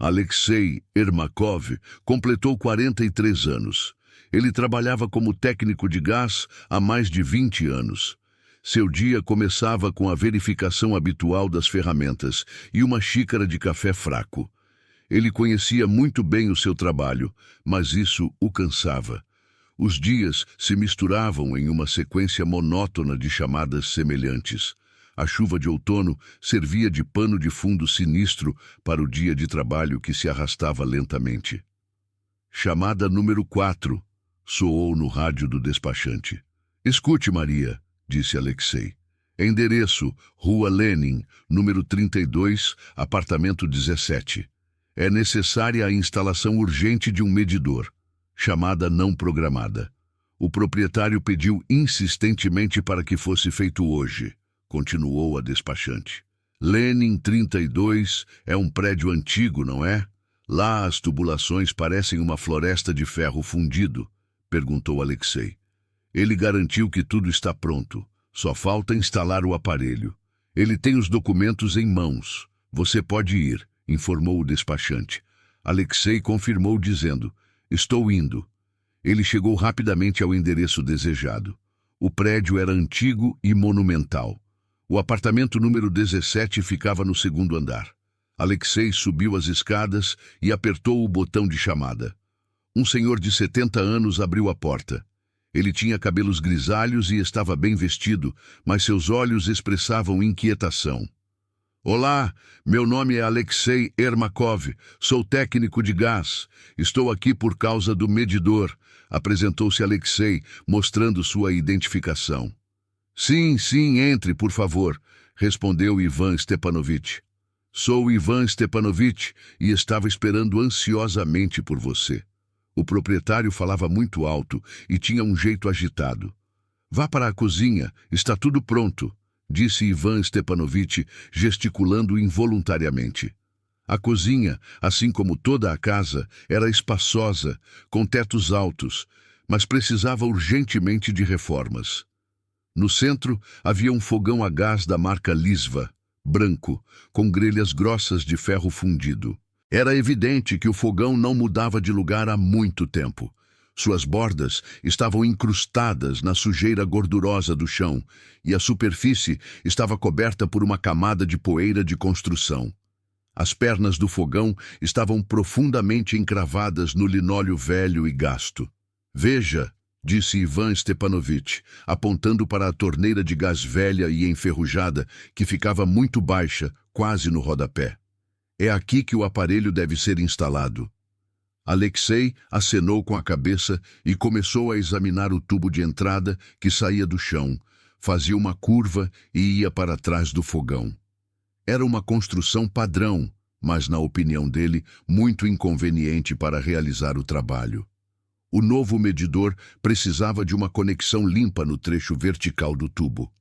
Alexei Ermakov completou 43 anos. Ele trabalhava como técnico de gás há mais de 20 anos. Seu dia começava com a verificação habitual das ferramentas e uma xícara de café fraco. Ele conhecia muito bem o seu trabalho, mas isso o cansava. Os dias se misturavam em uma sequência monótona de chamadas semelhantes. A chuva de outono servia de pano de fundo sinistro para o dia de trabalho que se arrastava lentamente. Chamada número 4, soou no rádio do despachante. Escute, Maria, disse Alexei. Endereço, Rua Lenin, número 32, apartamento 17. É necessária a instalação urgente de um medidor. Chamada não programada. O proprietário pediu insistentemente para que fosse feito hoje, continuou a despachante. Lenin 32 é um prédio antigo, não é? Lá as tubulações parecem uma floresta de ferro fundido, perguntou Alexei. Ele garantiu que tudo está pronto. Só falta instalar o aparelho. Ele tem os documentos em mãos. Você pode ir, informou o despachante. Alexei confirmou dizendo: estou indo. Ele chegou rapidamente ao endereço desejado. O prédio era antigo e monumental. O apartamento número 17 ficava no segundo andar. Alexei subiu as escadas e apertou o botão de chamada. Um senhor de 70 anos abriu a porta. Ele tinha cabelos grisalhos e estava bem vestido, mas seus olhos expressavam inquietação. Olá, meu nome é Alexei Ermakov, sou técnico de gás. Estou aqui por causa do medidor, apresentou-se Alexei, mostrando sua identificação. Sim, entre, por favor, respondeu Ivan Stepanovich. Sou Ivan Stepanovich e estava esperando ansiosamente por você. O proprietário falava muito alto e tinha um jeito agitado. Vá para a cozinha, está tudo pronto, disse Ivan Stepanovich, gesticulando involuntariamente. A cozinha, assim como toda a casa, era espaçosa, com tetos altos, mas precisava urgentemente de reformas. No centro havia um fogão a gás da marca Lisva, branco, com grelhas grossas de ferro fundido. Era evidente que o fogão não mudava de lugar há muito tempo. Suas bordas estavam incrustadas na sujeira gordurosa do chão e a superfície estava coberta por uma camada de poeira de construção. As pernas do fogão estavam profundamente encravadas no linóleo velho e gasto. Veja, disse Ivan Stepanovich, apontando para a torneira de gás velha e enferrujada que ficava muito baixa, quase no rodapé. É aqui que o aparelho deve ser instalado. Alexei acenou com a cabeça e começou a examinar o tubo de entrada que saía do chão, fazia uma curva e ia para trás do fogão. Era uma construção padrão, mas, na opinião dele, muito inconveniente para realizar o trabalho. O novo medidor precisava de uma conexão limpa no trecho vertical do tubo.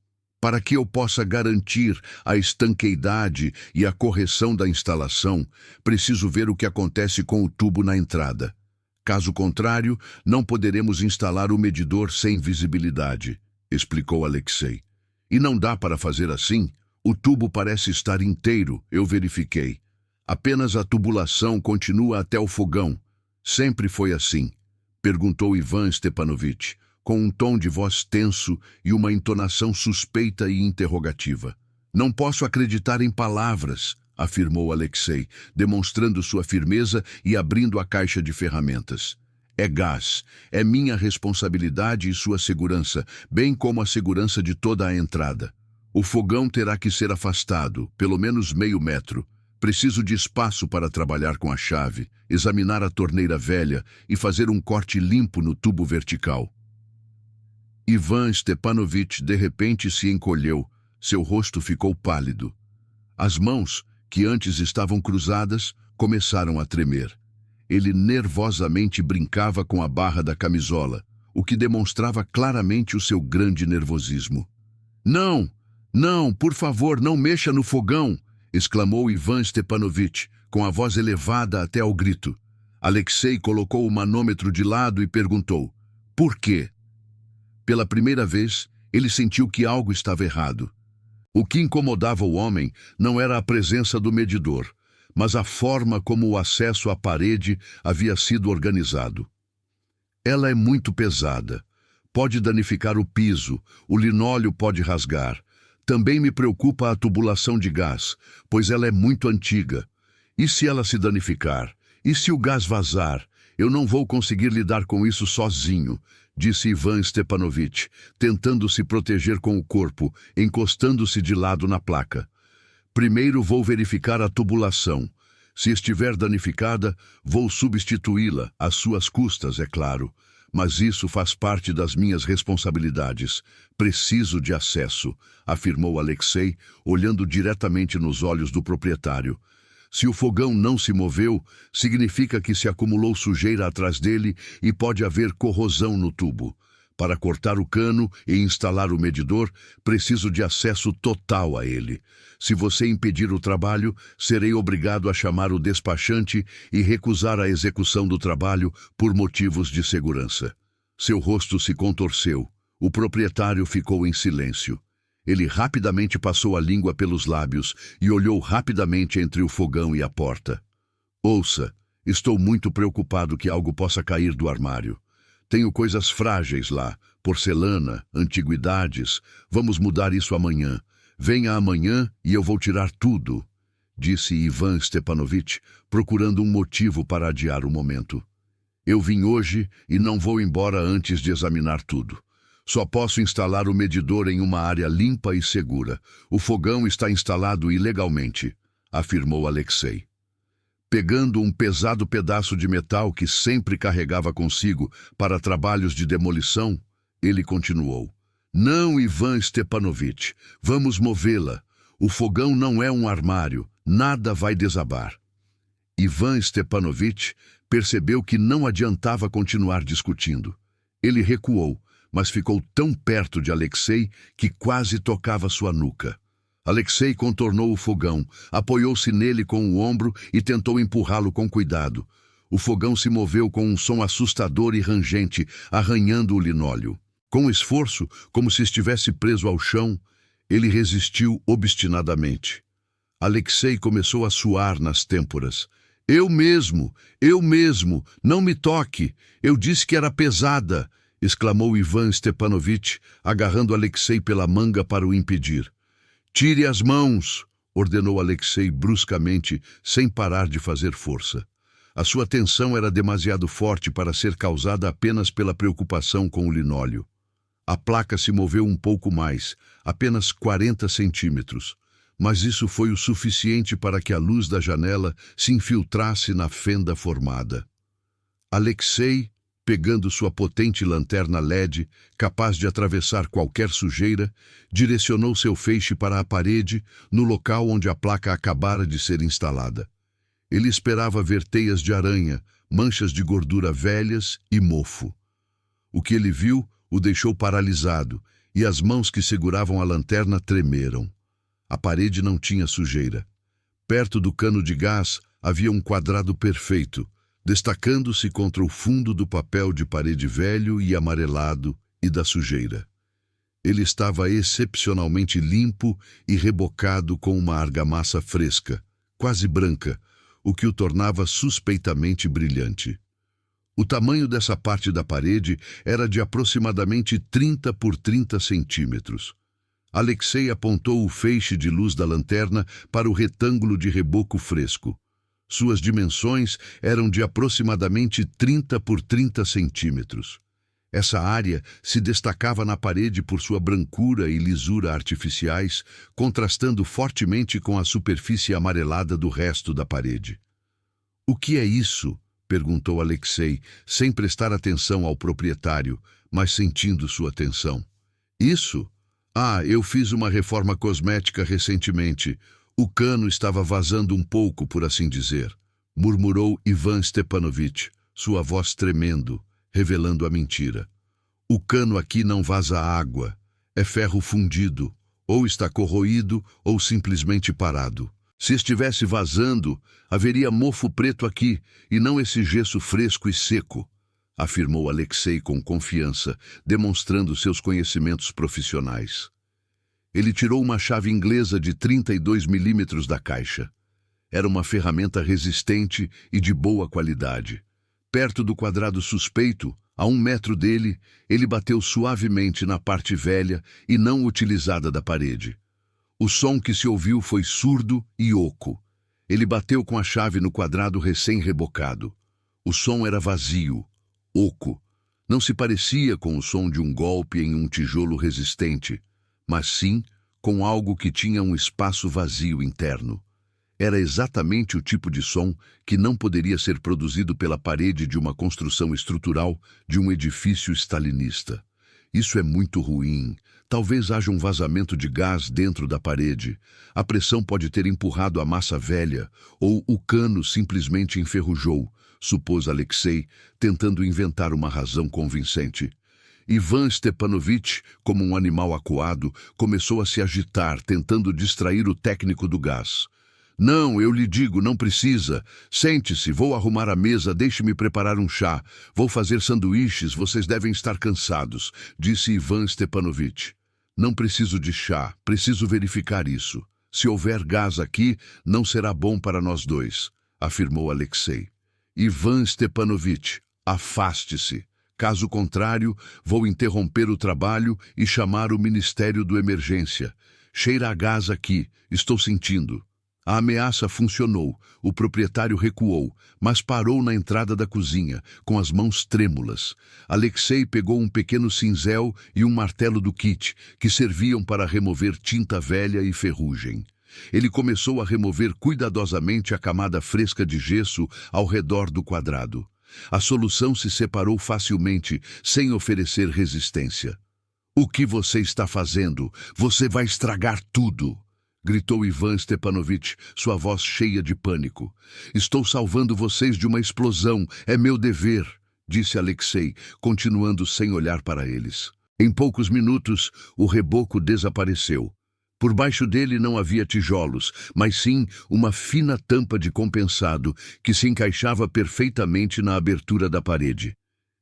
Para que eu possa garantir a estanqueidade e a correção da instalação, preciso ver o que acontece com o tubo na entrada. Caso contrário, não poderemos instalar o medidor sem visibilidade, explicou Alexei. E não dá para fazer assim? O tubo parece estar inteiro, eu verifiquei. Apenas a tubulação continua até o fogão. Sempre foi assim, perguntou Ivan Stepanovich, com um tom de voz tenso e uma entonação suspeita e interrogativa. Não posso acreditar em palavras, afirmou Alexei, demonstrando sua firmeza e abrindo a caixa de ferramentas. É gás, é minha responsabilidade e sua segurança, bem como a segurança de toda a entrada. O fogão terá que ser afastado, pelo menos meio metro. Preciso de espaço para trabalhar com a chave, examinar a torneira velha e fazer um corte limpo no tubo vertical. Ivan Stepanovich de repente se encolheu, seu rosto ficou pálido. As mãos, que antes estavam cruzadas, começaram a tremer. Ele nervosamente brincava com a barra da camisola, o que demonstrava claramente o seu grande nervosismo. Não, por favor, não mexa no fogão! Exclamou Ivan Stepanovich, com a voz elevada até ao grito. Alexei colocou o manômetro de lado e perguntou: por quê? Pela primeira vez, ele sentiu que algo estava errado. O que incomodava o homem não era a presença do medidor, mas a forma como o acesso à parede havia sido organizado. Ela é muito pesada. Pode danificar o piso, o linóleo pode rasgar. Também me preocupa a tubulação de gás, pois ela é muito antiga. E se ela se danificar? E se o gás vazar? Eu não vou conseguir lidar com isso sozinho, disse Ivan Stepanovich, tentando se proteger com o corpo, encostando-se de lado na placa. Primeiro vou verificar a tubulação. Se estiver danificada, vou substituí-la, às suas custas, é claro. Mas isso faz parte das minhas responsabilidades. Preciso de acesso, afirmou Alexei, olhando diretamente nos olhos do proprietário. Se o fogão não se moveu, significa que se acumulou sujeira atrás dele e pode haver corrosão no tubo. Para cortar o cano e instalar o medidor, preciso de acesso total a ele. Se você impedir o trabalho, serei obrigado a chamar o despachante e recusar a execução do trabalho por motivos de segurança. Seu rosto se contorceu. O proprietário ficou em silêncio. Ele rapidamente passou a língua pelos lábios e olhou rapidamente entre o fogão e a porta. Ouça, estou muito preocupado que algo possa cair do armário. Tenho coisas frágeis lá, porcelana, antiguidades. Vamos mudar isso amanhã. Venha amanhã e eu vou tirar tudo, disse Ivan Stepanovich, procurando um motivo para adiar o momento. Eu vim hoje e não vou embora antes de examinar tudo. Só posso instalar o medidor em uma área limpa e segura. O fogão está instalado ilegalmente, afirmou Alexei. Pegando um pesado pedaço de metal que sempre carregava consigo para trabalhos de demolição, ele continuou. Não, Ivan Stepanovich, vamos movê-la. O fogão não é um armário, nada vai desabar. Ivan Stepanovich percebeu que não adiantava continuar discutindo. Ele recuou, mas ficou tão perto de Alexei que quase tocava sua nuca. Alexei contornou o fogão, apoiou-se nele com o ombro e tentou empurrá-lo com cuidado. O fogão se moveu com um som assustador e rangente, arranhando o linóleo. Com esforço, como se estivesse preso ao chão, ele resistiu obstinadamente. Alexei começou a suar nas têmporas. Eu mesmo, não me toque, eu disse que era pesada, exclamou Ivan Stepanovich, agarrando Alexei pela manga para o impedir. Tire as mãos, ordenou Alexei bruscamente, sem parar de fazer força. A sua tensão era demasiado forte para ser causada apenas pela preocupação com o linóleo. A placa se moveu um pouco mais, apenas 40 centímetros, mas isso foi o suficiente para que a luz da janela se infiltrasse na fenda formada. Alexei, pegando sua potente lanterna LED, capaz de atravessar qualquer sujeira, direcionou seu feixe para a parede, no local onde a placa acabara de ser instalada. Ele esperava ver teias de aranha, manchas de gordura velhas e mofo. O que ele viu o deixou paralisado, e as mãos que seguravam a lanterna tremeram. A parede não tinha sujeira. Perto do cano de gás havia um quadrado perfeito, destacando-se contra o fundo do papel de parede velho e amarelado e da sujeira. Ele estava excepcionalmente limpo e rebocado com uma argamassa fresca, quase branca, o que o tornava suspeitamente brilhante. O tamanho dessa parte da parede era de aproximadamente 30 por 30 centímetros. Alexei apontou o feixe de luz da lanterna para o retângulo de reboco fresco. Suas dimensões eram de aproximadamente 30 por 30 centímetros. Essa área se destacava na parede por sua brancura e lisura artificiais, contrastando fortemente com a superfície amarelada do resto da parede. O que é isso? Perguntou Alexei, sem prestar atenção ao proprietário, mas sentindo sua tensão. Isso? Eu fiz uma reforma cosmética recentemente. O cano estava vazando um pouco, por assim dizer, murmurou Ivan Stepanovich, sua voz tremendo, revelando a mentira. O cano aqui não vaza água. É ferro fundido, ou está corroído, ou simplesmente parado. Se estivesse vazando, haveria mofo preto aqui, e não esse gesso fresco e seco, afirmou Alexei com confiança, demonstrando seus conhecimentos profissionais. Ele tirou uma chave inglesa de 32 milímetros da caixa. Era uma ferramenta resistente e de boa qualidade. Perto do quadrado suspeito, a 1 metro dele, ele bateu suavemente na parte velha e não utilizada da parede. O som que se ouviu foi surdo e oco. Ele bateu com a chave no quadrado recém-rebocado. O som era vazio, oco. Não se parecia com o som de um golpe em um tijolo resistente, mas sim com algo que tinha um espaço vazio interno. Era exatamente o tipo de som que não poderia ser produzido pela parede de uma construção estrutural de um edifício stalinista. Isso é muito ruim. Talvez haja um vazamento de gás dentro da parede. A pressão pode ter empurrado a massa velha, ou o cano simplesmente enferrujou, supôs Alexei, tentando inventar uma razão convincente. Ivan Stepanovich, como um animal acuado, começou a se agitar, tentando distrair o técnico do gás. Não, eu lhe digo, não precisa. Sente-se, vou arrumar a mesa, deixe-me preparar um chá. Vou fazer sanduíches, vocês devem estar cansados, disse Ivan Stepanovich. Não preciso de chá, preciso verificar isso. Se houver gás aqui, não será bom para nós dois, afirmou Alexei. Ivan Stepanovich, afaste-se. Caso contrário, vou interromper o trabalho e chamar o Ministério do Emergência. Cheira a gás aqui, estou sentindo. A ameaça funcionou. O proprietário recuou, mas parou na entrada da cozinha, com as mãos trêmulas. Alexei pegou um pequeno cinzel e um martelo do kit, que serviam para remover tinta velha e ferrugem. Ele começou a remover cuidadosamente a camada fresca de gesso ao redor do quadrado. A solução se separou facilmente, sem oferecer resistência. "O que você está fazendo? Você vai estragar tudo!" gritou Ivan Stepanovich, sua voz cheia de pânico. "Estou salvando vocês de uma explosão, é meu dever", disse Alexei, continuando sem olhar para eles. Em poucos minutos, o reboco desapareceu. Por baixo dele não havia tijolos, mas sim uma fina tampa de compensado que se encaixava perfeitamente na abertura da parede.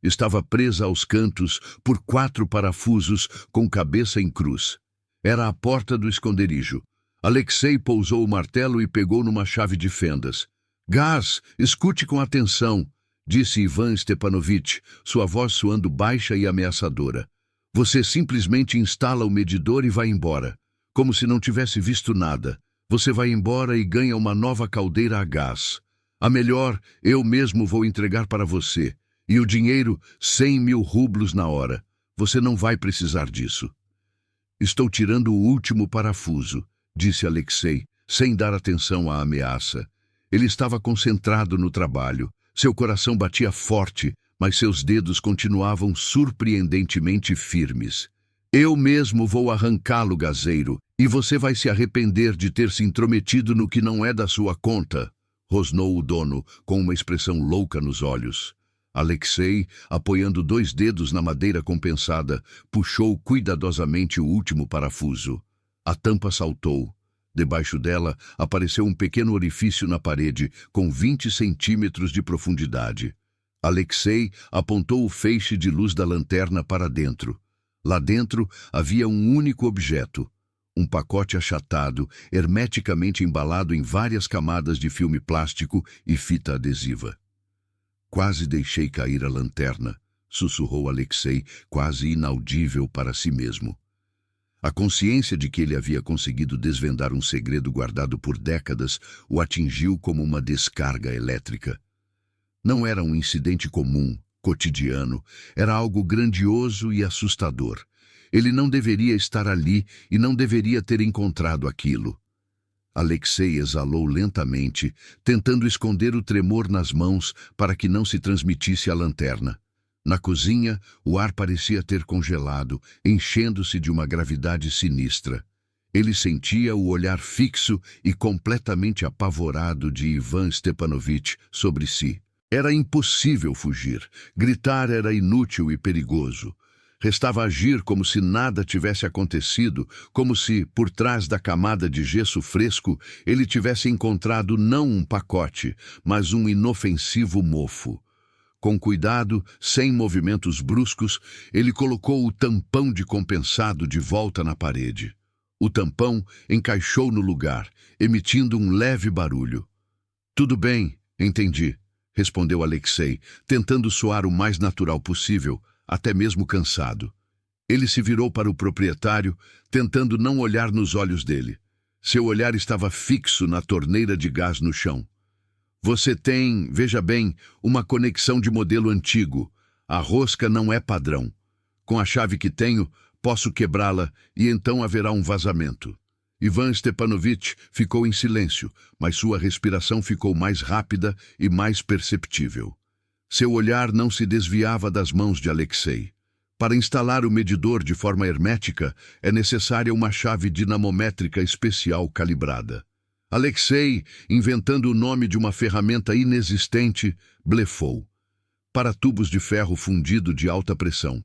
Estava presa aos cantos por 4 parafusos com cabeça em cruz. Era a porta do esconderijo. Alexei pousou o martelo e pegou numa chave de fendas. "Gás, escute com atenção", disse Ivan Stepanovich, sua voz soando baixa e ameaçadora. "Você simplesmente instala o medidor e vai embora. Como se não tivesse visto nada. Você vai embora e ganha uma nova caldeira a gás. A melhor, eu mesmo vou entregar para você. E o dinheiro, 100.000 rublos na hora. Você não vai precisar disso." "Estou tirando o último parafuso", disse Alexei, sem dar atenção à ameaça. Ele estava concentrado no trabalho. Seu coração batia forte, mas seus dedos continuavam surpreendentemente firmes. "Eu mesmo vou arrancá-lo, gazeiro, e você vai se arrepender de ter se intrometido no que não é da sua conta", rosnou o dono, com uma expressão louca nos olhos. Alexei, apoiando 2 dedos na madeira compensada, puxou cuidadosamente o último parafuso. A tampa saltou. Debaixo dela apareceu um pequeno orifício na parede, com 20 centímetros de profundidade. Alexei apontou o feixe de luz da lanterna para dentro. Lá dentro havia um único objeto. Um pacote achatado, hermeticamente embalado em várias camadas de filme plástico e fita adesiva. "Quase deixei cair a lanterna", sussurrou Alexei, quase inaudível para si mesmo. A consciência de que ele havia conseguido desvendar um segredo guardado por décadas o atingiu como uma descarga elétrica. Não era um incidente comum, cotidiano, era algo grandioso e assustador. Ele não deveria estar ali e não deveria ter encontrado aquilo. Alexei exalou lentamente, tentando esconder o tremor nas mãos para que não se transmitisse à lanterna. Na cozinha, o ar parecia ter congelado, enchendo-se de uma gravidade sinistra. Ele sentia o olhar fixo e completamente apavorado de Ivan Stepanovich sobre si. Era impossível fugir. Gritar era inútil e perigoso. Restava agir como se nada tivesse acontecido, como se, por trás da camada de gesso fresco, ele tivesse encontrado não um pacote, mas um inofensivo mofo. Com cuidado, sem movimentos bruscos, ele colocou o tampão de compensado de volta na parede. O tampão encaixou no lugar, emitindo um leve barulho. Tudo bem, entendi, respondeu Alexei, tentando soar o mais natural possível, até mesmo cansado. Ele se virou para o proprietário, tentando não olhar nos olhos dele. Seu olhar estava fixo na torneira de gás no chão. Você tem, veja bem, uma conexão de modelo antigo. A rosca não é padrão. Com a chave que tenho, posso quebrá-la e então haverá um vazamento. Ivan Stepanovich ficou em silêncio, mas sua respiração ficou mais rápida e mais perceptível. Seu olhar não se desviava das mãos de Alexei. Para instalar o medidor de forma hermética, é necessária uma chave dinamométrica especial calibrada. Alexei, inventando o nome de uma ferramenta inexistente, blefou. Para tubos de ferro fundido de alta pressão.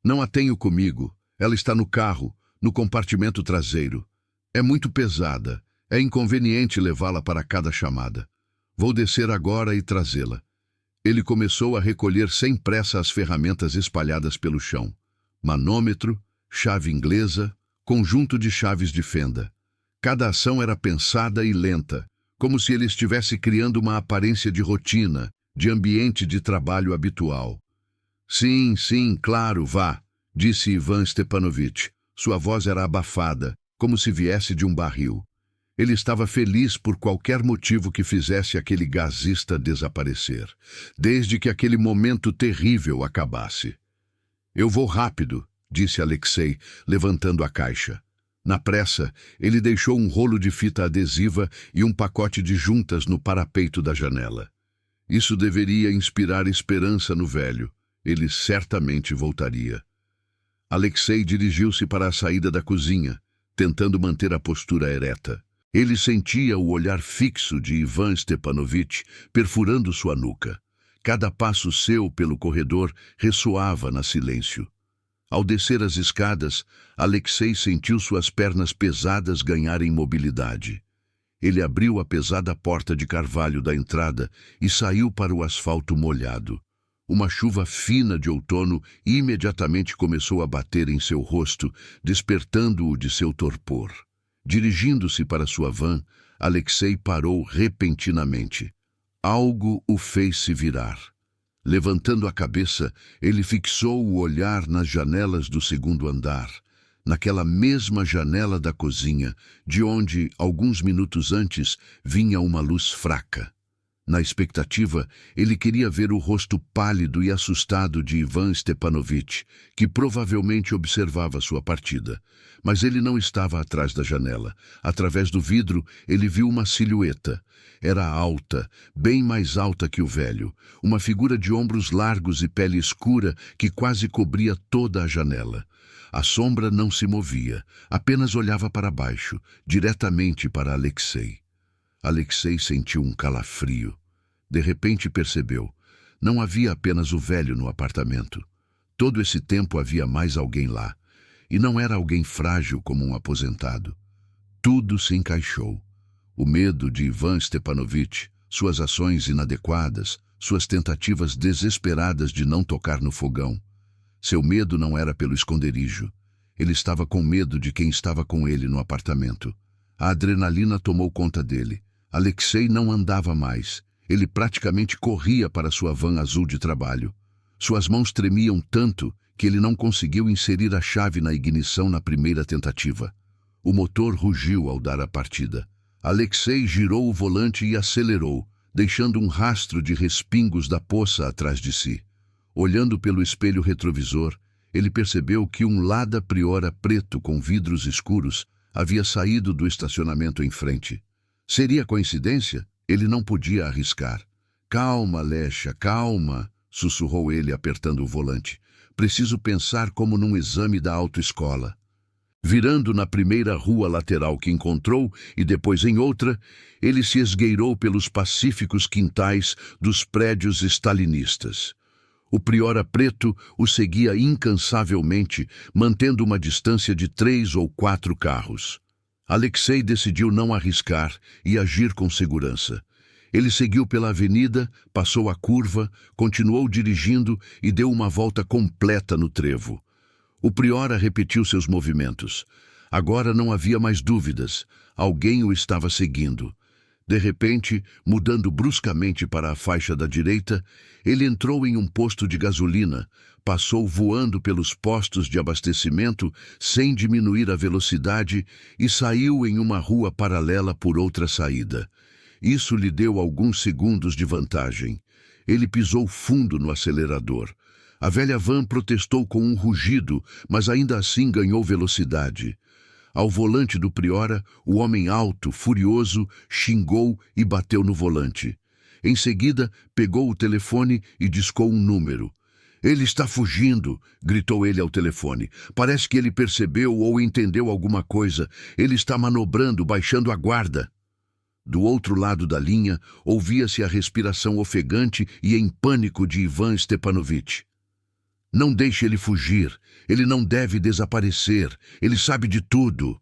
Não a tenho comigo. Ela está no carro, no compartimento traseiro. É muito pesada. É inconveniente levá-la para cada chamada. Vou descer agora e trazê-la. Ele começou a recolher sem pressa as ferramentas espalhadas pelo chão. Manômetro, chave inglesa, conjunto de chaves de fenda. Cada ação era pensada e lenta, como se ele estivesse criando uma aparência de rotina, de ambiente de trabalho habitual. Sim, claro, vá, disse Ivan Stepanovich. Sua voz era abafada, como se viesse de um barril. Ele estava feliz por qualquer motivo que fizesse aquele gasista desaparecer, desde que aquele momento terrível acabasse. Eu vou rápido, disse Alexei, levantando a caixa. Na pressa, ele deixou um rolo de fita adesiva e um pacote de juntas no parapeito da janela. Isso deveria inspirar esperança no velho. Ele certamente voltaria. Alexei dirigiu-se para a saída da cozinha, tentando manter a postura ereta. Ele sentia o olhar fixo de Ivan Stepanovich perfurando sua nuca. Cada passo seu pelo corredor ressoava na silêncio. Ao descer as escadas, Alexei sentiu suas pernas pesadas ganharem mobilidade. Ele abriu a pesada porta de carvalho da entrada e saiu para o asfalto molhado. Uma chuva fina de outono imediatamente começou a bater em seu rosto, despertando-o de seu torpor. Dirigindo-se para sua van, Alexei parou repentinamente. Algo o fez se virar. Levantando a cabeça, ele fixou o olhar nas janelas do segundo andar, naquela mesma janela da cozinha, de onde, alguns minutos antes, vinha uma luz fraca. Na expectativa, ele queria ver o rosto pálido e assustado de Ivan Stepanovich, que provavelmente observava sua partida. Mas ele não estava atrás da janela. Através do vidro, ele viu uma silhueta. Era alta, bem mais alta que o velho, uma figura de ombros largos e pele escura que quase cobria toda a janela. A sombra não se movia, apenas olhava para baixo, diretamente para Alexei. Alexei sentiu um calafrio. De repente percebeu. Não havia apenas o velho no apartamento. Todo esse tempo havia mais alguém lá. E não era alguém frágil como um aposentado. Tudo se encaixou. O medo de Ivan Stepanovich, suas ações inadequadas, suas tentativas desesperadas de não tocar no fogão. Seu medo não era pelo esconderijo. Ele estava com medo de quem estava com ele no apartamento. A adrenalina tomou conta dele. Alexei não andava mais. Ele praticamente corria para sua van azul de trabalho. Suas mãos tremiam tanto que ele não conseguiu inserir a chave na ignição na primeira tentativa. O motor rugiu ao dar a partida. Alexei girou o volante e acelerou, deixando um rastro de respingos da poça atrás de si. Olhando pelo espelho retrovisor, ele percebeu que um Lada Priora preto com vidros escuros havia saído do estacionamento em frente. Seria coincidência? Ele não podia arriscar. Calma, Lesha, calma, sussurrou ele apertando o volante. Preciso pensar como num exame da autoescola. Virando na primeira rua lateral que encontrou e depois em outra, ele se esgueirou pelos pacíficos quintais dos prédios stalinistas. O Priora preto o seguia incansavelmente, mantendo uma distância de 3 ou 4 carros. Alexei decidiu não arriscar e agir com segurança. Ele seguiu pela avenida, passou a curva, continuou dirigindo e deu uma volta completa no trevo. O Priora repetiu seus movimentos. Agora não havia mais dúvidas. Alguém o estava seguindo. De repente, mudando bruscamente para a faixa da direita, ele entrou em um posto de gasolina, passou voando pelos postos de abastecimento sem diminuir a velocidade e saiu em uma rua paralela por outra saída. Isso lhe deu alguns segundos de vantagem. Ele pisou fundo no acelerador. A velha van protestou com um rugido, mas ainda assim ganhou velocidade. Ao volante do Priora, o homem alto, furioso, xingou e bateu no volante. Em seguida, pegou o telefone e discou um número. "Ele está fugindo", gritou ele ao telefone. "Parece que ele percebeu ou entendeu alguma coisa. Ele está manobrando, baixando a guarda." Do outro lado da linha, ouvia-se a respiração ofegante e em pânico de Ivan Stepanovich. "Não deixe ele fugir. Ele não deve desaparecer. Ele sabe de tudo.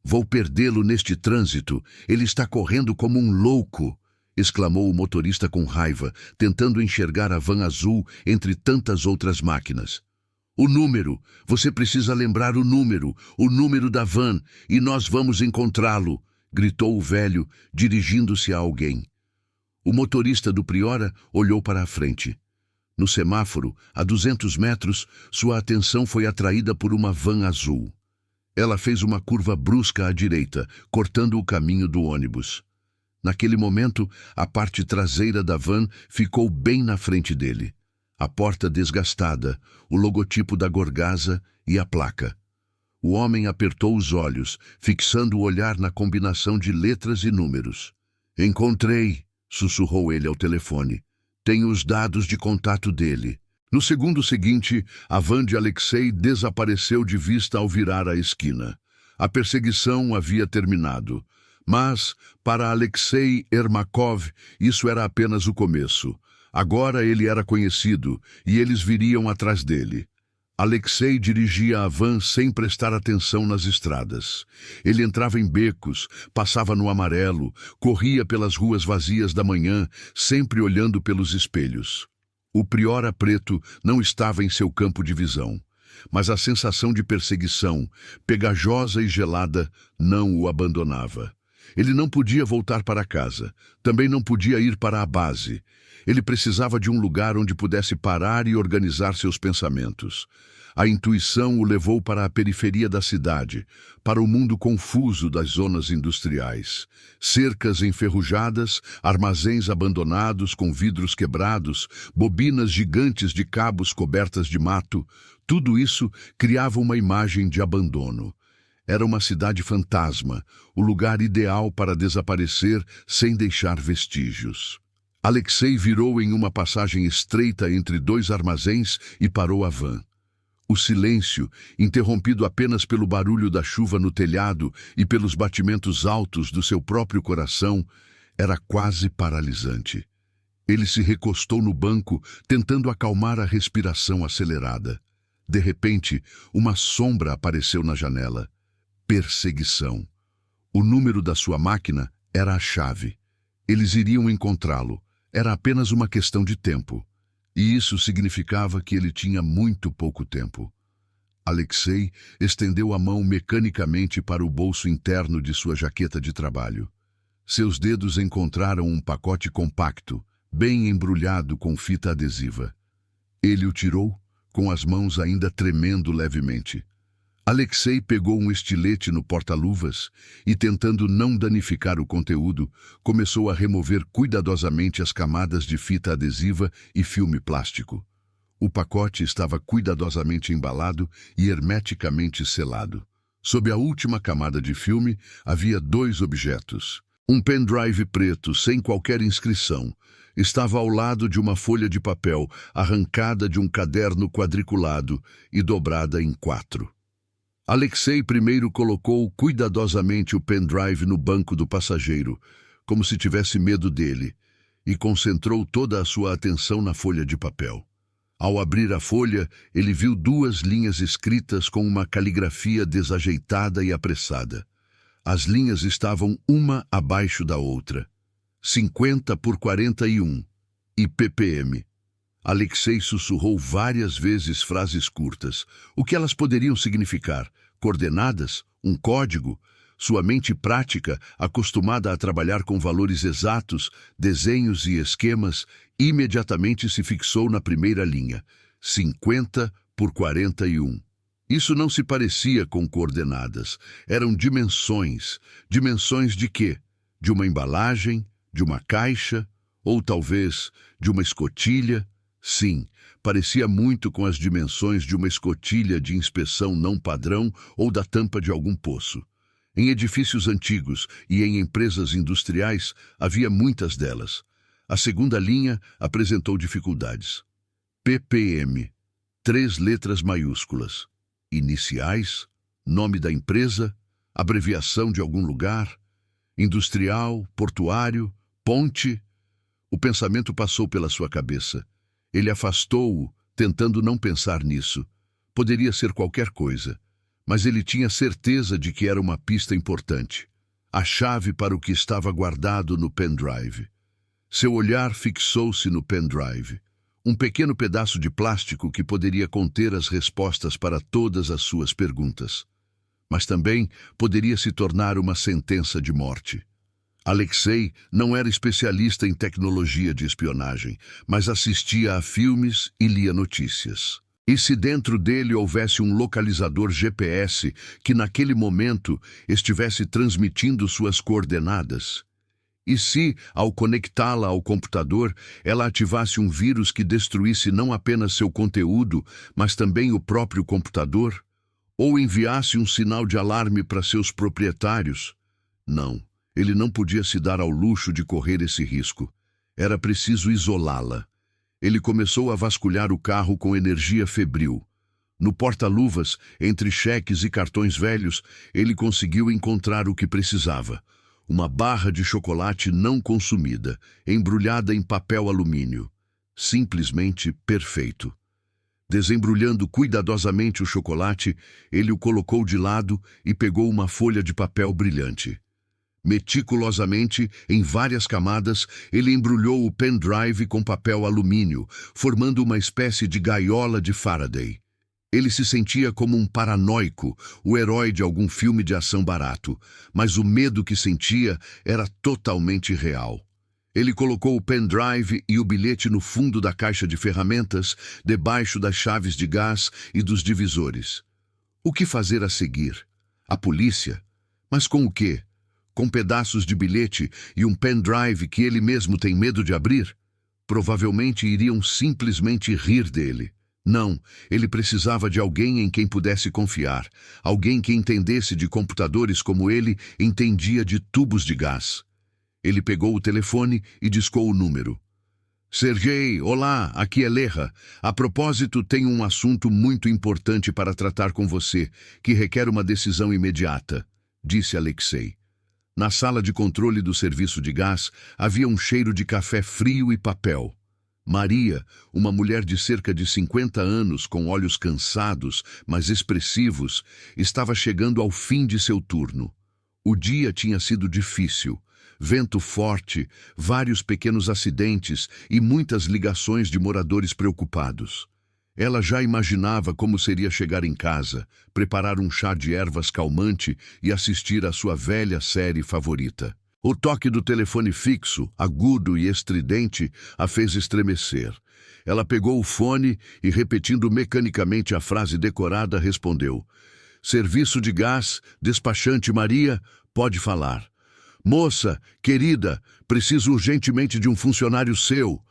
Vou perdê-lo neste trânsito. Ele está correndo como um louco", exclamou o motorista com raiva, tentando enxergar a van azul entre tantas outras máquinas. "O número! Você precisa lembrar o número da van, e nós vamos encontrá-lo", gritou o velho, dirigindo-se a alguém. O motorista do Priora olhou para a frente. No semáforo, a 200 metros, sua atenção foi atraída por uma van azul. Ela fez uma curva brusca à direita, cortando o caminho do ônibus. Naquele momento, a parte traseira da van ficou bem na frente dele. A porta desgastada, o logotipo da Gorgasa e a placa. O homem apertou os olhos, fixando o olhar na combinação de letras e números. "Encontrei", sussurrou ele ao telefone. "Tenho os dados de contato dele." No segundo seguinte, a van de Alexei desapareceu de vista ao virar a esquina. A perseguição havia terminado. Mas, para Alexei Ermakov, isso era apenas o começo. Agora ele era conhecido, e eles viriam atrás dele. Alexei dirigia a van sem prestar atenção nas estradas. Ele entrava em becos, passava no amarelo, corria pelas ruas vazias da manhã, sempre olhando pelos espelhos. O Priora preto não estava em seu campo de visão, mas a sensação de perseguição, pegajosa e gelada, não o abandonava. Ele não podia voltar para casa, também não podia ir para a base. Ele precisava de um lugar onde pudesse parar e organizar seus pensamentos. A intuição o levou para a periferia da cidade, para o mundo confuso das zonas industriais. Cercas enferrujadas, armazéns abandonados com vidros quebrados, bobinas gigantes de cabos cobertas de mato, tudo isso criava uma imagem de abandono. Era uma cidade fantasma, o lugar ideal para desaparecer sem deixar vestígios. Alexei virou em uma passagem estreita entre dois armazéns e parou a van. O silêncio, interrompido apenas pelo barulho da chuva no telhado e pelos batimentos altos do seu próprio coração, era quase paralisante. Ele se recostou no banco, tentando acalmar a respiração acelerada. De repente, uma sombra apareceu na janela. Perseguição. O número da sua máquina era a chave. Eles iriam encontrá-lo. Era apenas uma questão de tempo. E isso significava que ele tinha muito pouco tempo. Alexei estendeu a mão mecanicamente para o bolso interno de sua jaqueta de trabalho. Seus dedos encontraram um pacote compacto, bem embrulhado com fita adesiva. Ele o tirou, com as mãos ainda tremendo levemente. Alexei pegou um estilete no porta-luvas e, tentando não danificar o conteúdo, começou a remover cuidadosamente as camadas de fita adesiva e filme plástico. O pacote estava cuidadosamente embalado e hermeticamente selado. Sob a última camada de filme, havia 2 objetos. Um pendrive preto, sem qualquer inscrição, estava ao lado de uma folha de papel arrancada de um caderno quadriculado e dobrada em 4. Alexei primeiro colocou cuidadosamente o pendrive no banco do passageiro, como se tivesse medo dele, e concentrou toda a sua atenção na folha de papel. Ao abrir a folha, ele viu 2 linhas escritas com uma caligrafia desajeitada e apressada. As linhas estavam uma abaixo da outra. 50 por 41. E ppm. Alexei sussurrou várias vezes frases curtas. O que elas poderiam significar? Coordenadas? Um código? Sua mente prática, acostumada a trabalhar com valores exatos, desenhos e esquemas, imediatamente se fixou na primeira linha, 50 por 41. Isso não se parecia com coordenadas. Eram dimensões. Dimensões de quê? De uma embalagem? De uma caixa? Ou talvez de uma escotilha? Sim, parecia muito com as dimensões de uma escotilha de inspeção não padrão ou da tampa de algum poço. Em edifícios antigos e em empresas industriais havia muitas delas. A segunda linha apresentou dificuldades. PPM, 3 letras maiúsculas. Iniciais, nome da empresa, abreviação de algum lugar, industrial, portuário, ponte. O pensamento passou pela sua cabeça. Ele afastou-o, tentando não pensar nisso. Poderia ser qualquer coisa, mas ele tinha certeza de que era uma pista importante. A chave para o que estava guardado no pendrive. Seu olhar fixou-se no pendrive. Um pequeno pedaço de plástico que poderia conter as respostas para todas as suas perguntas. Mas também poderia se tornar uma sentença de morte. Alexei não era especialista em tecnologia de espionagem, mas assistia a filmes e lia notícias. E se dentro dele houvesse um localizador GPS que naquele momento estivesse transmitindo suas coordenadas? E se, ao conectá-la ao computador, ela ativasse um vírus que destruísse não apenas seu conteúdo, mas também o próprio computador? Ou enviasse um sinal de alarme para seus proprietários? Não, ele não podia se dar ao luxo de correr esse risco. Era preciso isolá-la. Ele começou a vasculhar o carro com energia febril. No porta-luvas, entre cheques e cartões velhos, ele conseguiu encontrar o que precisava. Uma barra de chocolate não consumida, embrulhada em papel alumínio. Simplesmente perfeito. Desembrulhando cuidadosamente o chocolate, ele o colocou de lado e pegou uma folha de papel brilhante. Meticulosamente, em várias camadas, ele embrulhou o pendrive com papel alumínio, formando uma espécie de gaiola de Faraday. Ele se sentia como um paranoico, o herói de algum filme de ação barato, mas o medo que sentia era totalmente real. Ele colocou o pendrive e o bilhete no fundo da caixa de ferramentas, debaixo das chaves de gás e dos divisores. O que fazer a seguir? A polícia? Mas com o quê? Com pedaços de bilhete e um pendrive que ele mesmo tem medo de abrir? Provavelmente iriam simplesmente rir dele. Não, ele precisava de alguém em quem pudesse confiar, alguém que entendesse de computadores como ele entendia de tubos de gás. Ele pegou o telefone e discou o número. Sergei, olá, aqui é Lerra. A propósito, tenho um assunto muito importante para tratar com você, que requer uma decisão imediata, disse Alexei. Na sala de controle do serviço de gás havia um cheiro de café frio e papel. Maria, uma mulher de cerca de 50 anos, com olhos cansados, mas expressivos, estava chegando ao fim de seu turno. O dia tinha sido difícil. Vento forte, vários pequenos acidentes e muitas ligações de moradores preocupados. Ela já imaginava como seria chegar em casa, preparar um chá de ervas calmante e assistir à sua velha série favorita. O toque do telefone fixo, agudo e estridente, a fez estremecer. Ela pegou o fone e, repetindo mecanicamente a frase decorada, respondeu. Serviço de gás, despachante Maria, pode falar. Moça, querida, preciso urgentemente de um funcionário seu.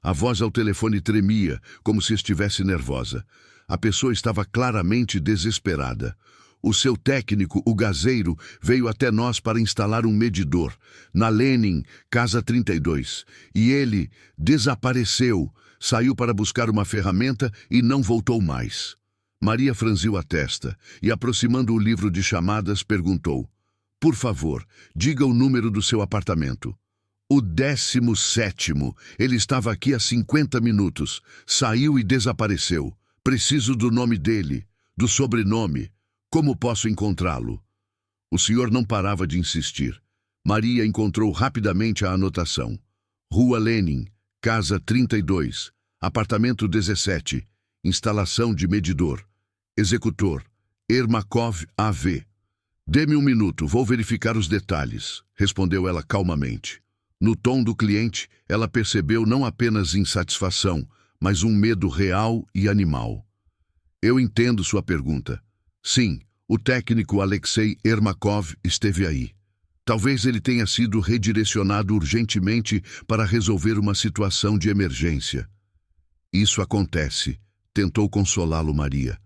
A voz ao telefone tremia, como se estivesse nervosa. A pessoa estava claramente desesperada. O seu técnico, o gazeiro, veio até nós para instalar um medidor, na Lenin, casa 32, e ele desapareceu, saiu para buscar uma ferramenta e não voltou mais. Maria franziu a testa e, aproximando o livro de chamadas, perguntou, por favor, diga o número do seu apartamento. O 17º, ele estava aqui há 50 minutos, saiu e desapareceu. Preciso do nome dele, do sobrenome. Como posso encontrá-lo? O senhor não parava de insistir. Maria encontrou rapidamente a anotação. Rua Lenin, casa 32, apartamento 17, instalação de medidor. Executor, Ermakov AV. Dê-me um minuto, vou verificar os detalhes, respondeu ela calmamente. No tom do cliente, ela percebeu não apenas insatisfação, mas um medo real e animal. Eu entendo sua pergunta. Sim, o técnico Alexei Ermakov esteve aí. Talvez ele tenha sido redirecionado urgentemente para resolver uma situação de emergência. Isso acontece, tentou consolá-lo Maria.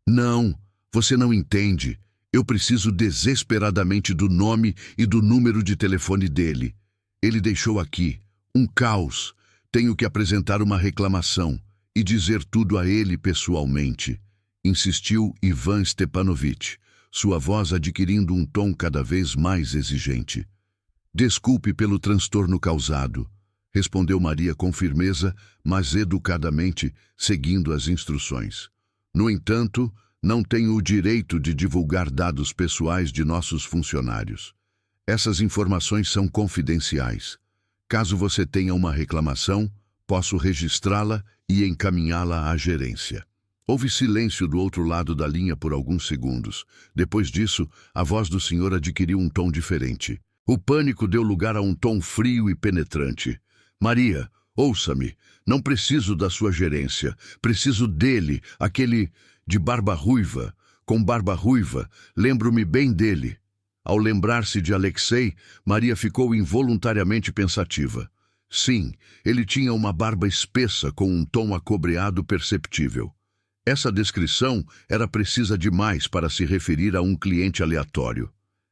Não, você não entende. Eu preciso desesperadamente do nome e do número de telefone dele. Ele deixou aqui. Um caos. Tenho que apresentar uma reclamação e dizer tudo a ele pessoalmente, insistiu Ivan Stepanovich, sua voz adquirindo um tom cada vez mais exigente. Desculpe pelo transtorno causado, respondeu Maria com firmeza, mas educadamente, seguindo as instruções. No entanto, não tenho o direito de divulgar dados pessoais de nossos funcionários. Essas informações são confidenciais. Caso você tenha uma reclamação, posso registrá-la e encaminhá-la à gerência. Houve silêncio do outro lado da linha por alguns segundos. Depois disso, a voz do senhor adquiriu um tom diferente. O pânico deu lugar a um tom frio e penetrante. Maria, ouça-me. Não preciso da sua gerência. Preciso dele, aquele de barba ruiva. Com barba ruiva, lembro-me bem dele. Ao lembrar-se de Alexei, Maria ficou involuntariamente pensativa. Sim, ele tinha uma barba espessa com um tom acobreado perceptível. Essa descrição era precisa demais para se referir a um cliente aleatório.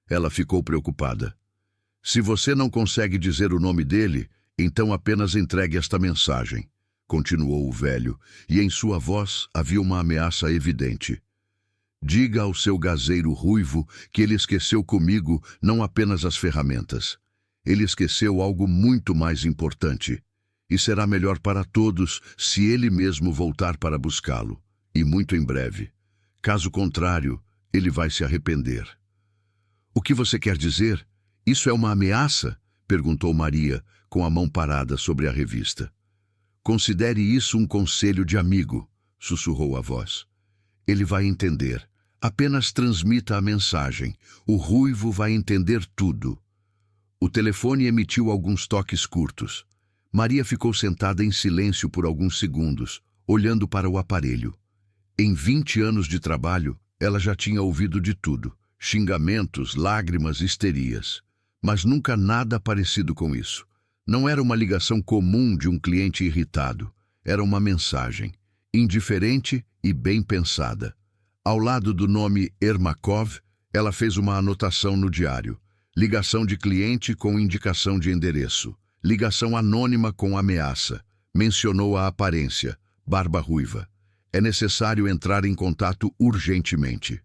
Ela ficou preocupada. Se você não consegue dizer o nome dele, então apenas entregue esta mensagem, continuou o velho, e em sua voz havia uma ameaça evidente. Diga ao seu gazeiro ruivo que ele esqueceu comigo não apenas as ferramentas. Ele esqueceu algo muito mais importante. E será melhor para todos se ele mesmo voltar para buscá-lo. E muito em breve. Caso contrário, ele vai se arrepender. O que você quer dizer? Isso é uma ameaça? Perguntou Maria, com a mão parada sobre a revista. Considere isso um conselho de amigo, sussurrou a voz. Ele vai entender. Apenas transmita a mensagem. O ruivo vai entender tudo. O telefone emitiu alguns toques curtos. Maria ficou sentada em silêncio por alguns segundos, olhando para o aparelho. Em 20 anos de trabalho, ela já tinha ouvido de tudo. Xingamentos, lágrimas, histerias. Mas nunca nada parecido com isso. Não era uma ligação comum de um cliente irritado. Era uma mensagem, indiferente e bem pensada. Ao lado do nome Ermakov, ela fez uma anotação no diário. Ligação de cliente com indicação de endereço. Ligação anônima com ameaça. Mencionou a aparência. Barba ruiva. É necessário entrar em contato urgentemente.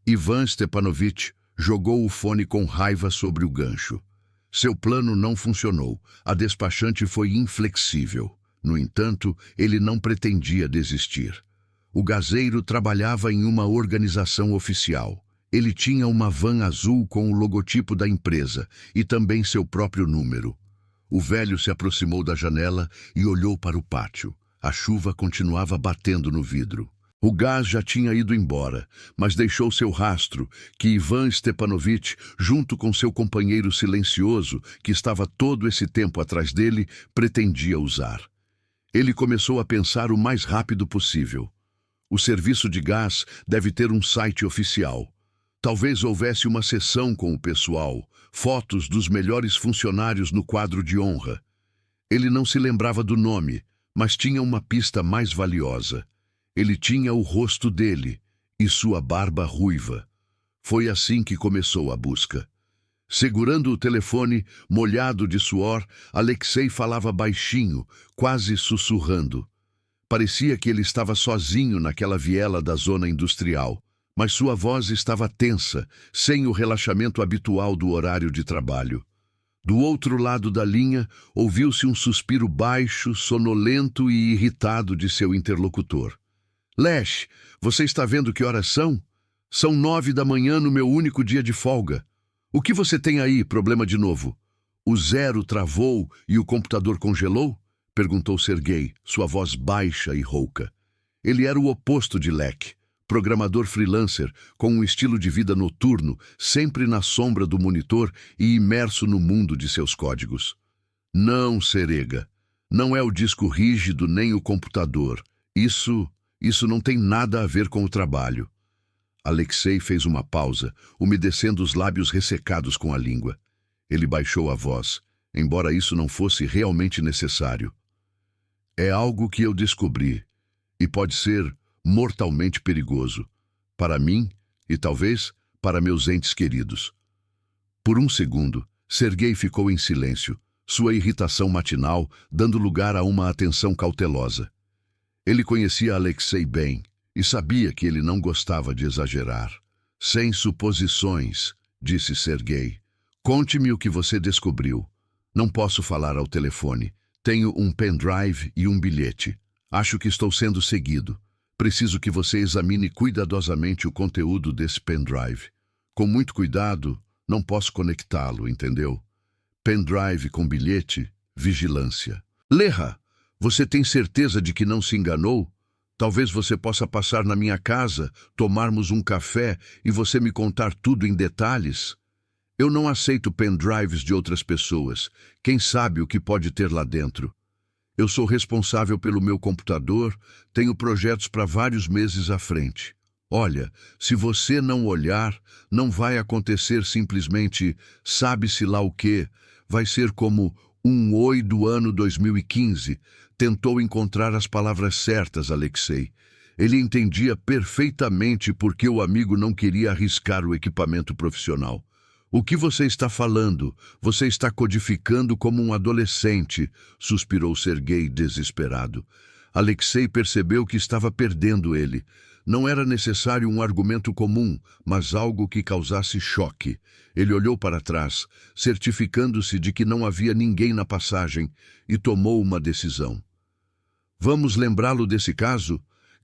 Ivan Stepanovich jogou o fone com raiva sobre o gancho. Seu plano não funcionou. A despachante foi inflexível. No entanto, ele não pretendia desistir. O gazeiro trabalhava em uma organização oficial. Ele tinha uma van azul com o logotipo da empresa e também seu próprio número. O velho se aproximou da janela e olhou para o pátio. A chuva continuava batendo no vidro. O gás já tinha ido embora, mas deixou seu rastro, que Ivan Stepanovich, junto com seu companheiro silencioso, que estava todo esse tempo atrás dele, pretendia usar. Ele começou a pensar o mais rápido possível. O serviço de gás deve ter um site oficial. Talvez houvesse uma sessão com o pessoal, fotos dos melhores funcionários no quadro de honra. Ele não se lembrava do nome, mas tinha uma pista mais valiosa. Ele tinha o rosto dele e sua barba ruiva. Foi assim que começou a busca. Segurando o telefone, molhado de suor, Alexei falava baixinho, quase sussurrando. Parecia que ele estava sozinho naquela viela da zona industrial, mas sua voz estava tensa, sem o relaxamento habitual do horário de trabalho. Do outro lado da linha, ouviu-se um suspiro baixo, sonolento e irritado de seu interlocutor. Lesh, você está vendo que horas são? São 9 da manhã no meu único dia de folga. O que você tem aí, problema de novo? O zero travou e o computador congelou? Perguntou Sergei, sua voz baixa e rouca. Ele era o oposto de Lech, programador freelancer com um estilo de vida noturno, sempre na sombra do monitor e imerso no mundo de seus códigos. Não, Serega. Não é o disco rígido nem o computador. Isso não tem nada a ver com o trabalho. Alexei fez uma pausa, umedecendo os lábios ressecados com a língua. Ele baixou a voz, embora isso não fosse realmente necessário. É algo que eu descobri, e pode ser mortalmente perigoso, para mim e talvez para meus entes queridos. Por um segundo, Sergei ficou em silêncio, sua irritação matinal dando lugar a uma atenção cautelosa. Ele conhecia Alexei bem e sabia que ele não gostava de exagerar. Sem suposições, disse Sergei. Conte-me o que você descobriu. Não posso falar ao telefone. Tenho um pendrive e um bilhete. Acho que estou sendo seguido. Preciso que você examine cuidadosamente o conteúdo desse pendrive. Com muito cuidado, não posso conectá-lo, entendeu? Pendrive com bilhete, vigilância. Lerra, você tem certeza de que não se enganou? Talvez você possa passar na minha casa, tomarmos um café e você me contar tudo em detalhes? Eu não aceito pendrives de outras pessoas. Quem sabe o que pode ter lá dentro? Eu sou responsável pelo meu computador, tenho projetos para vários meses à frente. Olha, se você não olhar, não vai acontecer simplesmente sabe-se lá o quê. Vai ser como um oi do ano 2015. Tentou encontrar as palavras certas, Alexei. Ele entendia perfeitamente por que o amigo não queria arriscar o equipamento profissional. O que você está falando? Você está codificando como um adolescente, suspirou Sergei desesperado. Alexei percebeu que estava perdendo ele. Não era necessário um argumento comum, mas algo que causasse choque. Ele olhou para trás, certificando-se de que não havia ninguém na passagem, e tomou uma decisão. Vamos lembrá-lo desse caso?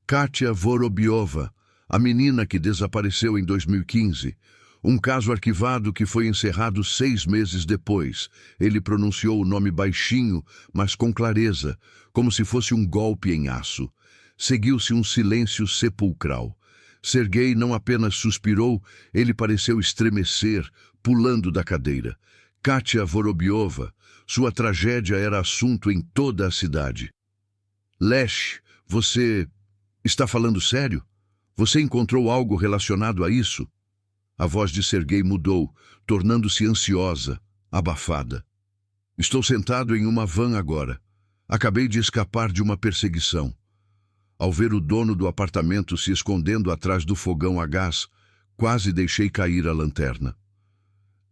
Katia Vorobiova, a menina que desapareceu em 2015. Um caso arquivado que foi encerrado 6 meses depois. Ele pronunciou o nome baixinho, mas com clareza, como se fosse um golpe em aço. Seguiu-se um silêncio sepulcral. Sergei não apenas suspirou, ele pareceu estremecer, pulando da cadeira. Katia Vorobiova, sua tragédia era assunto em toda a cidade. Lesh, você está falando sério? Você encontrou algo relacionado a isso? A voz de Sergei mudou, tornando-se ansiosa, abafada. Estou sentado em uma van agora. Acabei de escapar de uma perseguição. Ao ver o dono do apartamento se escondendo atrás do fogão a gás, quase deixei cair a lanterna.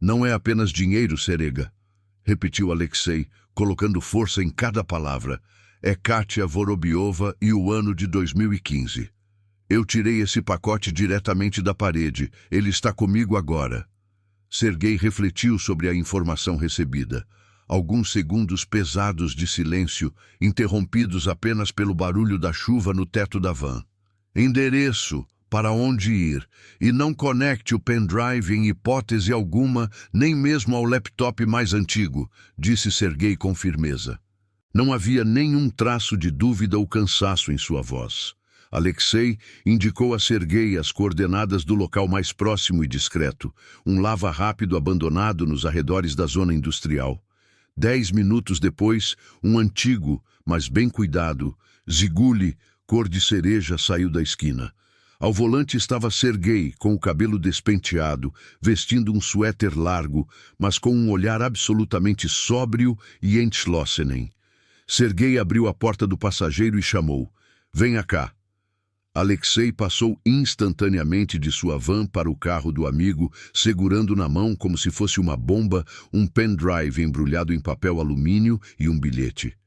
Não é apenas dinheiro, Serega, repetiu Alexei, colocando força em cada palavra. É Katia Vorobiova e o ano de 2015. Eu tirei esse pacote diretamente da parede. Ele está comigo agora. Sergei refletiu sobre a informação recebida. Alguns segundos pesados de silêncio, interrompidos apenas pelo barulho da chuva no teto da van. Endereço, para onde ir, e não conecte o pendrive em hipótese alguma, nem mesmo ao laptop mais antigo, disse Sergei com firmeza. Não havia nenhum traço de dúvida ou cansaço em sua voz. Alexei indicou a Sergei as coordenadas do local mais próximo e discreto, um lava rápido abandonado nos arredores da zona industrial. 10 minutos depois, um antigo, mas bem cuidado, Ziguli, cor de cereja, saiu da esquina. Ao volante estava Sergei, com o cabelo despenteado, vestindo um suéter largo, mas com um olhar absolutamente sóbrio e entschlossenen. Sergei abriu a porta do passageiro e chamou: "Venha cá." Alexei passou instantaneamente de sua van para o carro do amigo, segurando na mão como se fosse uma bomba, um pendrive embrulhado em papel alumínio e um bilhete.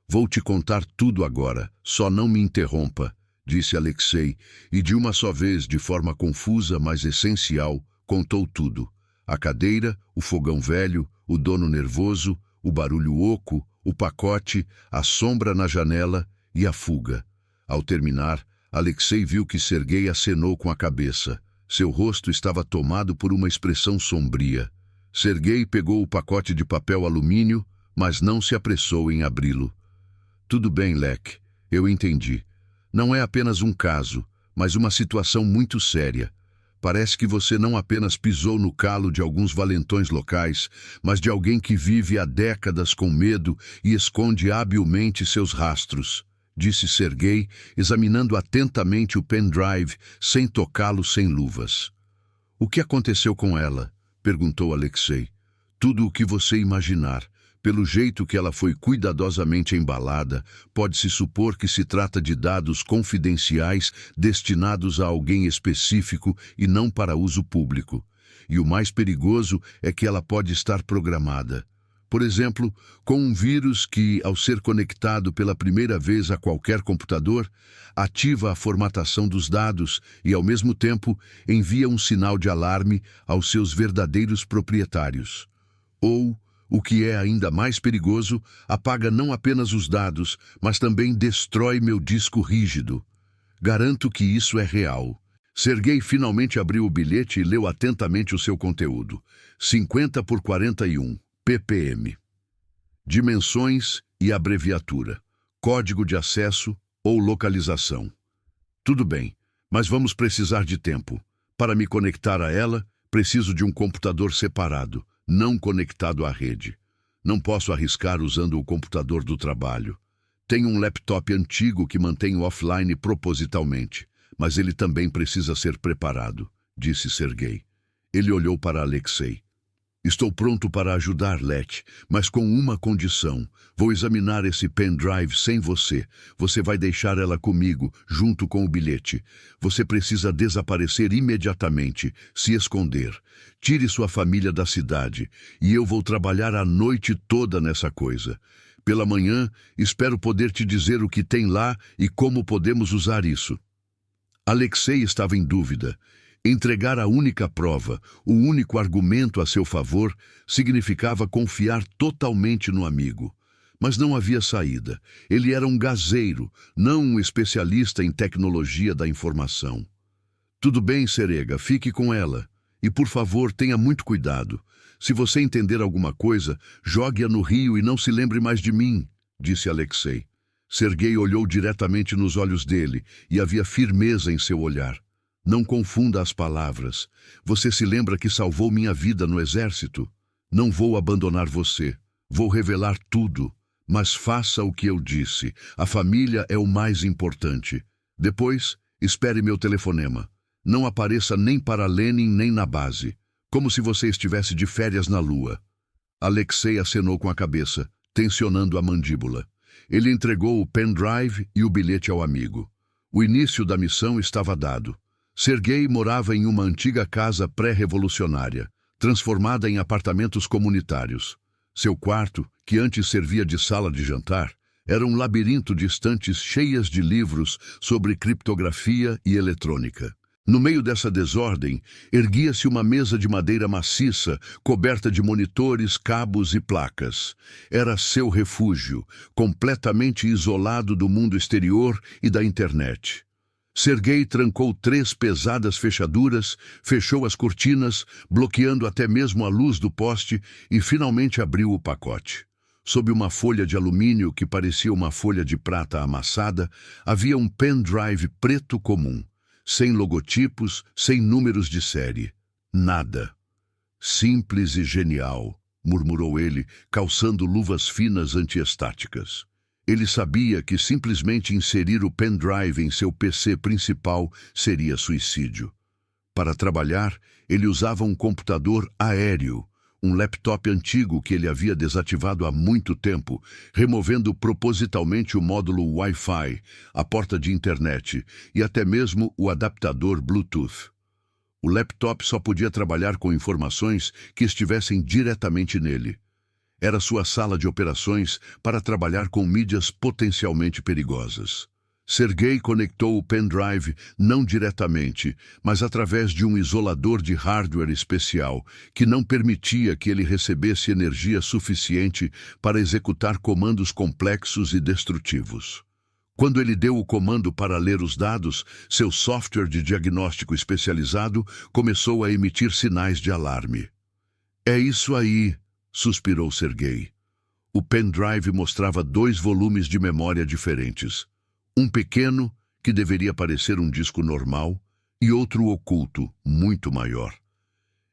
"Vou te contar tudo agora, só não me interrompa", disse Alexei, e de uma só vez, de forma confusa, mas essencial, contou tudo. A cadeira, o fogão velho, o dono nervoso, o barulho oco, o pacote, a sombra na janela e a fuga. Ao terminar, Alexei viu que Sergei acenou com a cabeça. Seu rosto estava tomado por uma expressão sombria. Sergei pegou o pacote de papel alumínio, mas não se apressou em abri-lo. "Tudo bem, Lek, eu entendi. Não é apenas um caso, mas uma situação muito séria. Parece que você não apenas pisou no calo de alguns valentões locais, mas de alguém que vive há décadas com medo e esconde habilmente seus rastros, disse Sergei, examinando atentamente o pendrive, sem tocá-lo sem luvas. O que aconteceu com ela? Perguntou Alexei. Tudo o que você imaginar. Pelo jeito que ela foi cuidadosamente embalada, pode-se supor que se trata de dados confidenciais destinados a alguém específico e não para uso público. E o mais perigoso é que ela pode estar programada. Por exemplo, com um vírus que, ao ser conectado pela primeira vez a qualquer computador, ativa a formatação dos dados e, ao mesmo tempo, envia um sinal de alarme aos seus verdadeiros proprietários. Ou, o que é ainda mais perigoso, apaga não apenas os dados, mas também destrói meu disco rígido. Garanto que isso é real. Sergei finalmente abriu o bilhete e leu atentamente o seu conteúdo. 50 por 41, ppm. Dimensões e abreviatura. Código de acesso ou localização. Tudo bem, mas vamos precisar de tempo. Para me conectar a ela, preciso de um computador separado, não conectado à rede. Não posso arriscar usando o computador do trabalho. Tenho um laptop antigo que mantenho offline propositalmente, mas ele também precisa ser preparado, disse Sergei. Ele olhou para Alexei. Estou pronto para ajudar, Let, mas com uma condição. Vou examinar esse pendrive sem você. Você vai deixar ela comigo, junto com o bilhete. Você precisa desaparecer imediatamente, se esconder. Tire sua família da cidade, e eu vou trabalhar a noite toda nessa coisa. Pela manhã, espero poder te dizer o que tem lá e como podemos usar isso. Alexei estava em dúvida. Entregar a única prova, o único argumento a seu favor, significava confiar totalmente no amigo. Mas não havia saída. Ele era um gazeiro, não um especialista em tecnologia da informação. Tudo bem, Serega, fique com ela. E, por favor, tenha muito cuidado. Se você entender alguma coisa, jogue-a no rio e não se lembre mais de mim, disse Alexei. Sergei olhou diretamente nos olhos dele e havia firmeza em seu olhar. Não confunda as palavras. Você se lembra que salvou minha vida no exército? Não vou abandonar você. Vou revelar tudo. Mas faça o que eu disse. A família é o mais importante. Depois, espere meu telefonema. Não apareça nem para Lenin nem na base. Como se você estivesse de férias na lua. Alexei acenou com a cabeça, tensionando a mandíbula. Ele entregou o pendrive e o bilhete ao amigo. O início da missão estava dado. Sergei morava em uma antiga casa pré-revolucionária, transformada em apartamentos comunitários. Seu quarto, que antes servia de sala de jantar, era um labirinto de estantes cheias de livros sobre criptografia e eletrônica. No meio dessa desordem, erguia-se uma mesa de madeira maciça, coberta de monitores, cabos e placas. Era seu refúgio, completamente isolado do mundo exterior e da internet. Sergei trancou 3 pesadas fechaduras, fechou as cortinas, bloqueando até mesmo a luz do poste e finalmente abriu o pacote. Sob uma folha de alumínio que parecia uma folha de prata amassada, havia um pendrive preto comum, sem logotipos, sem números de série. Nada. Simples e genial, murmurou ele, calçando luvas finas antiestáticas. Ele sabia que simplesmente inserir o pendrive em seu PC principal seria suicídio. Para trabalhar, ele usava um computador aéreo, um laptop antigo que ele havia desativado há muito tempo, removendo propositalmente o módulo Wi-Fi, a porta de internet e até mesmo o adaptador Bluetooth. O laptop só podia trabalhar com informações que estivessem diretamente nele. Era sua sala de operações para trabalhar com mídias potencialmente perigosas. Sergei conectou o pendrive não diretamente, mas através de um isolador de hardware especial que não permitia que ele recebesse energia suficiente para executar comandos complexos e destrutivos. Quando ele deu o comando para ler os dados, seu software de diagnóstico especializado começou a emitir sinais de alarme. "É isso aí", suspirou Sergei. O pendrive mostrava 2 volumes de memória diferentes. Um pequeno, que deveria parecer um disco normal, e outro oculto, muito maior.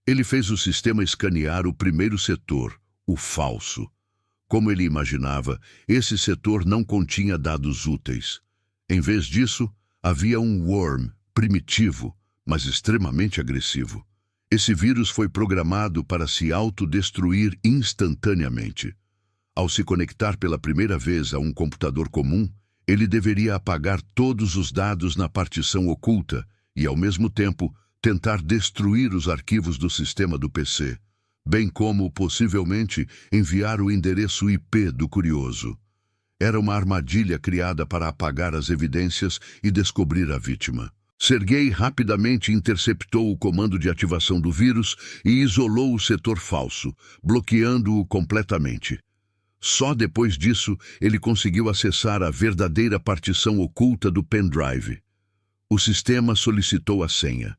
Ele fez o sistema escanear o primeiro setor, o falso. Como ele imaginava, esse setor não continha dados úteis. Em vez disso, havia um worm primitivo, mas extremamente agressivo. Esse vírus foi programado para se autodestruir instantaneamente. Ao se conectar pela primeira vez a um computador comum, ele deveria apagar todos os dados na partição oculta e, ao mesmo tempo, tentar destruir os arquivos do sistema do PC, bem como, possivelmente, enviar o endereço IP do curioso. Era uma armadilha criada para apagar as evidências e descobrir a vítima. Sergei rapidamente interceptou o comando de ativação do vírus e isolou o setor falso, bloqueando-o completamente. Só depois disso ele conseguiu acessar a verdadeira partição oculta do pendrive. O sistema solicitou a senha.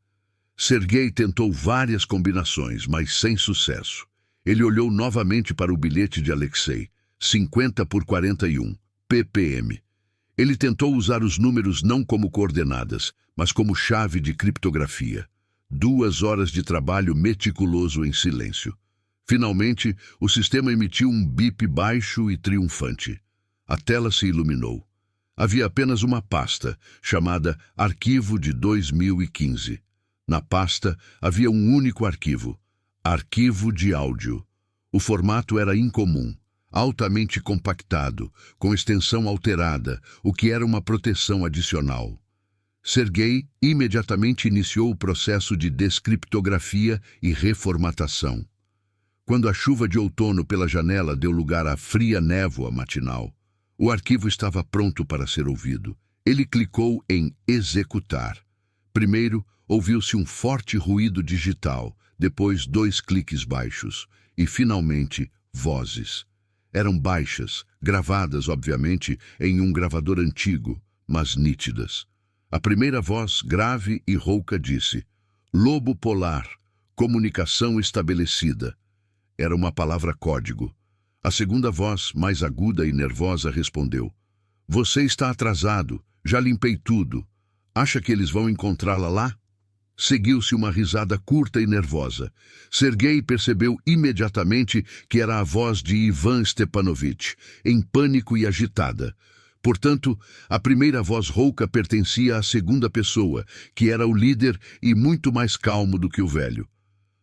Sergei tentou várias combinações, mas sem sucesso. Ele olhou novamente para o bilhete de Alexei, 50 por 41, ppm. Ele tentou usar os números não como coordenadas, mas como chave de criptografia. 2 horas de trabalho meticuloso em silêncio. Finalmente, o sistema emitiu um bip baixo e triunfante. A tela se iluminou. Havia apenas uma pasta, chamada Arquivo de 2015. Na pasta, havia um único arquivo, Arquivo de Áudio. O formato era incomum, altamente compactado, com extensão alterada, o que era uma proteção adicional. Sergei imediatamente iniciou o processo de descriptografia e reformatação. Quando a chuva de outono pela janela deu lugar à fria névoa matinal, o arquivo estava pronto para ser ouvido. Ele clicou em executar. Primeiro, ouviu-se um forte ruído digital, depois 2 cliques baixos e, finalmente, vozes. Eram baixas, gravadas, obviamente, em um gravador antigo, mas nítidas. A primeira voz, grave e rouca, disse: "Lobo polar, comunicação estabelecida." Era uma palavra código. A segunda voz, mais aguda e nervosa, respondeu: "Você está atrasado, já limpei tudo. Acha que eles vão encontrá-la lá?" Seguiu-se uma risada curta e nervosa. Sergei percebeu imediatamente que era a voz de Ivan Stepanovich, em pânico e agitada. Portanto, a primeira voz rouca pertencia à segunda pessoa, que era o líder e muito mais calmo do que o velho.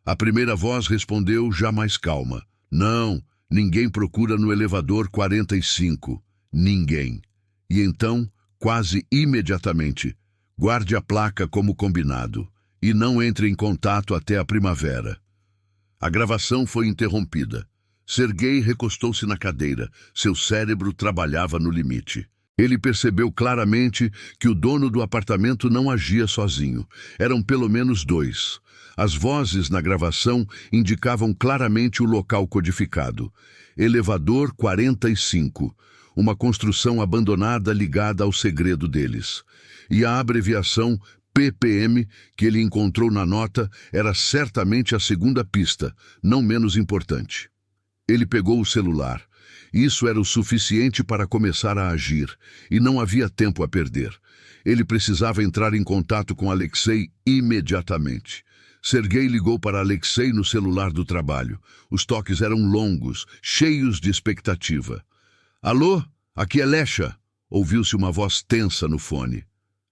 A primeira voz respondeu já mais calma: "Não, ninguém procura no elevador 45. Ninguém." E então, quase imediatamente: "Guarde a placa como combinado e não entre em contato até a primavera." A gravação foi interrompida. Sergei recostou-se na cadeira. Seu cérebro trabalhava no limite. Ele percebeu claramente que o dono do apartamento não agia sozinho. Eram pelo menos 2. As vozes na gravação indicavam claramente o local codificado. Elevador 45, uma construção abandonada ligada ao segredo deles. E a abreviação ppm que ele encontrou na nota era certamente a segunda pista, não menos importante. Ele pegou o celular. Isso era o suficiente para começar a agir, e não havia tempo a perder. Ele precisava entrar em contato com Alexei imediatamente. Sergei ligou para Alexei no celular do trabalho. Os toques eram longos, cheios de expectativa. "Alô? Aqui é Lesha", ouviu-se uma voz tensa no fone.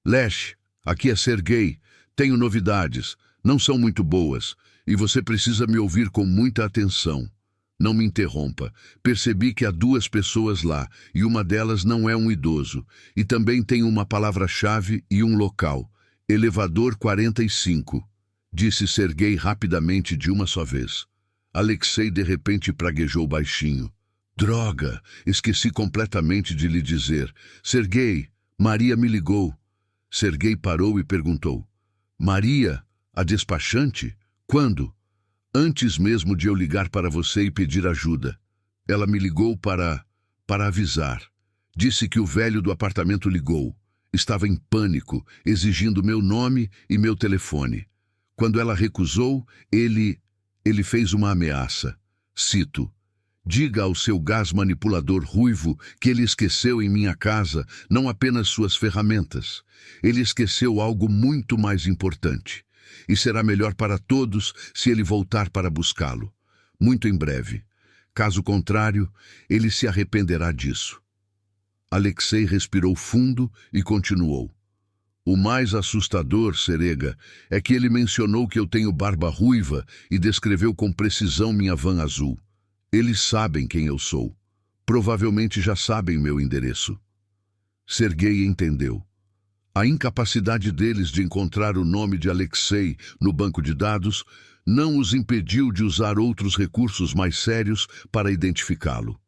"Lesh, aqui é Sergei. Tenho novidades. Não são muito boas, e você precisa me ouvir com muita atenção. Não me interrompa. Percebi que há 2 pessoas lá, e uma delas não é um idoso. E também tem uma palavra-chave e um local. Elevador 45. Disse Sergei rapidamente de uma só vez. Alexei de repente praguejou baixinho. "Droga! Esqueci completamente de lhe dizer. Sergei, Maria me ligou." Sergei parou e perguntou: "Maria, a despachante? Quando?" "Antes mesmo de eu ligar para você e pedir ajuda. Ela me ligou para avisar. Disse que o velho do apartamento ligou. Estava em pânico, exigindo meu nome e meu telefone. Quando ela recusou, ele fez uma ameaça. Cito: Diga ao seu gás manipulador ruivo que ele esqueceu em minha casa não apenas suas ferramentas. Ele esqueceu algo muito mais importante. E será melhor para todos se ele voltar para buscá-lo. Muito em breve. Caso contrário, ele se arrependerá disso. Alexei respirou fundo e continuou. O mais assustador, Serega, é que ele mencionou que eu tenho barba ruiva e descreveu com precisão minha van azul. Eles sabem quem eu sou. Provavelmente já sabem meu endereço. Sergei entendeu. A incapacidade deles de encontrar o nome de Alexei no banco de dados não os impediu de usar outros recursos mais sérios para identificá-lo.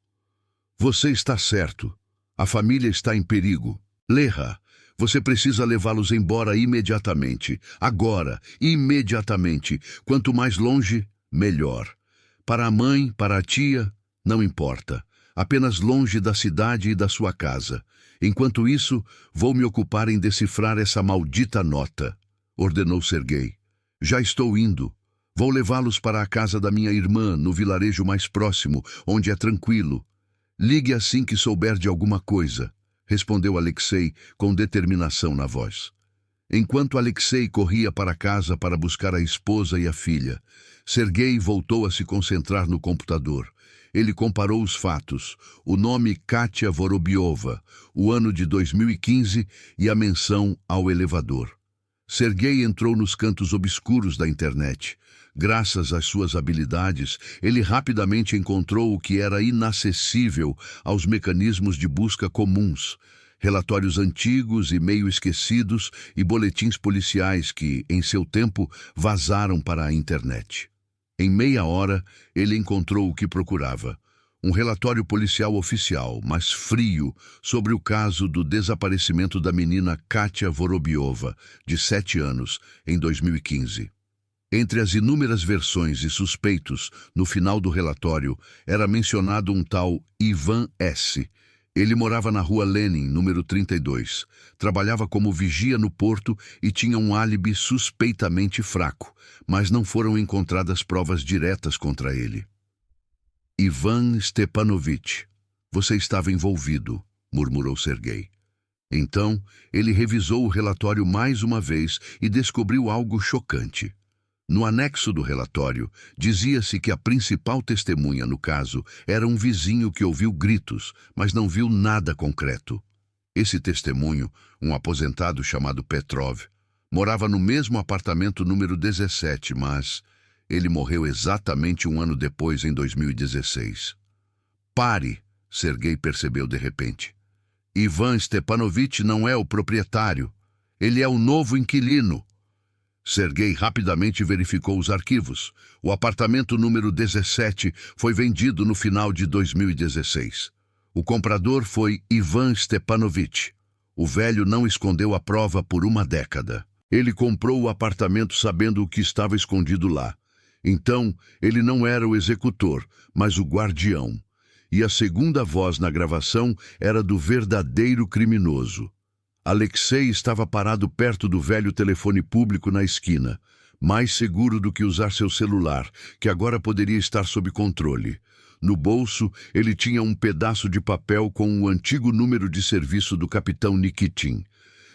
Você está certo. A família está em perigo. Leha, você precisa levá-los embora imediatamente. Agora, imediatamente. Quanto mais longe, melhor. Para a mãe, para a tia, não importa. Apenas longe da cidade e da sua casa. Enquanto isso, vou me ocupar em decifrar essa maldita nota, ordenou Sergei. Já estou indo. Vou levá-los para a casa da minha irmã, no vilarejo mais próximo, onde é tranquilo. Ligue assim que souber de alguma coisa, respondeu Alexei com determinação na voz. Enquanto Alexei corria para casa para buscar a esposa e a filha, Sergei voltou a se concentrar no computador. Ele comparou os fatos, o nome Katia Vorobiova, o ano de 2015 e a menção ao elevador. Sergei entrou nos cantos obscuros da internet. Graças às suas habilidades, ele rapidamente encontrou o que era inacessível aos mecanismos de busca comuns. Relatórios antigos e meio esquecidos e boletins policiais que, em seu tempo, vazaram para a internet. Em meia hora, ele encontrou o que procurava. Um relatório policial oficial, mas frio, sobre o caso do desaparecimento da menina Katia Vorobiova, de 7 anos, em 2015. Entre as inúmeras versões e suspeitos, no final do relatório, era mencionado um tal Ivan S., Ele morava na rua Lenin, número 32, trabalhava como vigia no porto e tinha um álibi suspeitamente fraco, mas não foram encontradas provas diretas contra ele. Ivan Stepanovich, você estava envolvido, murmurou Sergei. Então, ele revisou o relatório mais uma vez e descobriu algo chocante. No anexo do relatório, dizia-se que a principal testemunha no caso era um vizinho que ouviu gritos, mas não viu nada concreto. Esse testemunho, um aposentado chamado Petrov, morava no mesmo apartamento número 17, mas ele morreu exatamente um ano depois, em 2016. Pare, Sergei percebeu de repente. Ivan Stepanovich não é o proprietário. Ele é o novo inquilino. Sergei rapidamente verificou os arquivos. O apartamento número 17 foi vendido no final de 2016. O comprador foi Ivan Stepanovich. O velho não escondeu a prova por uma década. Ele comprou o apartamento sabendo o que estava escondido lá. Então, ele não era o executor, mas o guardião. E a segunda voz na gravação era do verdadeiro criminoso. Alexei estava parado perto do velho telefone público na esquina, mais seguro do que usar seu celular, que agora poderia estar sob controle. No bolso, ele tinha um pedaço de papel com o antigo número de serviço do capitão Nikitin.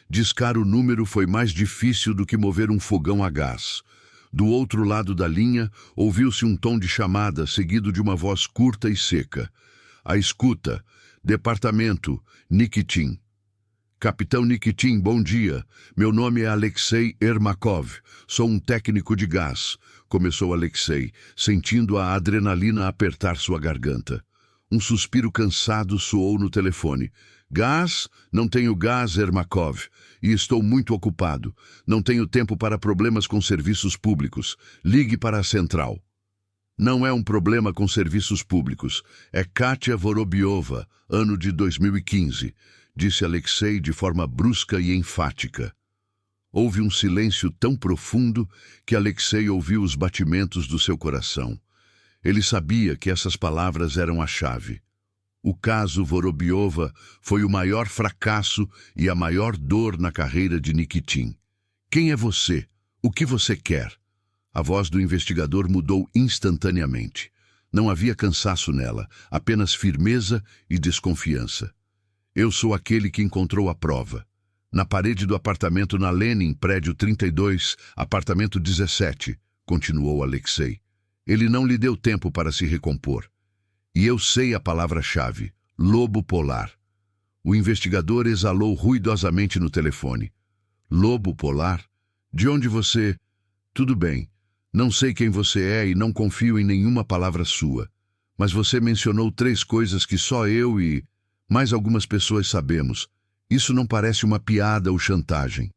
Discar o número foi mais difícil do que mover um fogão a gás. Do outro lado da linha, ouviu-se um tom de chamada, seguido de uma voz curta e seca. A escuta. Departamento. Nikitin. Capitão Nikitin, bom dia. Meu nome é Alexei Ermakov. Sou um técnico de gás, começou Alexei, sentindo a adrenalina apertar sua garganta. Um suspiro cansado soou no telefone. Gás? Não tenho gás, Ermakov. E estou muito ocupado. Não tenho tempo para problemas com serviços públicos. Ligue para a central. Não é um problema com serviços públicos. É Katia Vorobiova, ano de 2015. Disse Alexei de forma brusca e enfática. Houve um silêncio tão profundo que Alexei ouviu os batimentos do seu coração. Ele sabia que essas palavras eram a chave. O caso Vorobiova foi o maior fracasso e a maior dor na carreira de Nikitin. Quem é você? O que você quer? A voz do investigador mudou instantaneamente. Não havia cansaço nela, apenas firmeza e desconfiança. Eu sou aquele que encontrou a prova. Na parede do apartamento na Lenin, prédio 32, apartamento 17, continuou Alexei. Ele não lhe deu tempo para se recompor. E eu sei a palavra-chave, lobo polar. O investigador exalou ruidosamente no telefone. Lobo polar? De onde você... Tudo bem. Não sei quem você é e não confio em nenhuma palavra sua. Mas você mencionou 3 coisas que só eu e mais algumas pessoas sabemos. Isso não parece uma piada ou chantagem.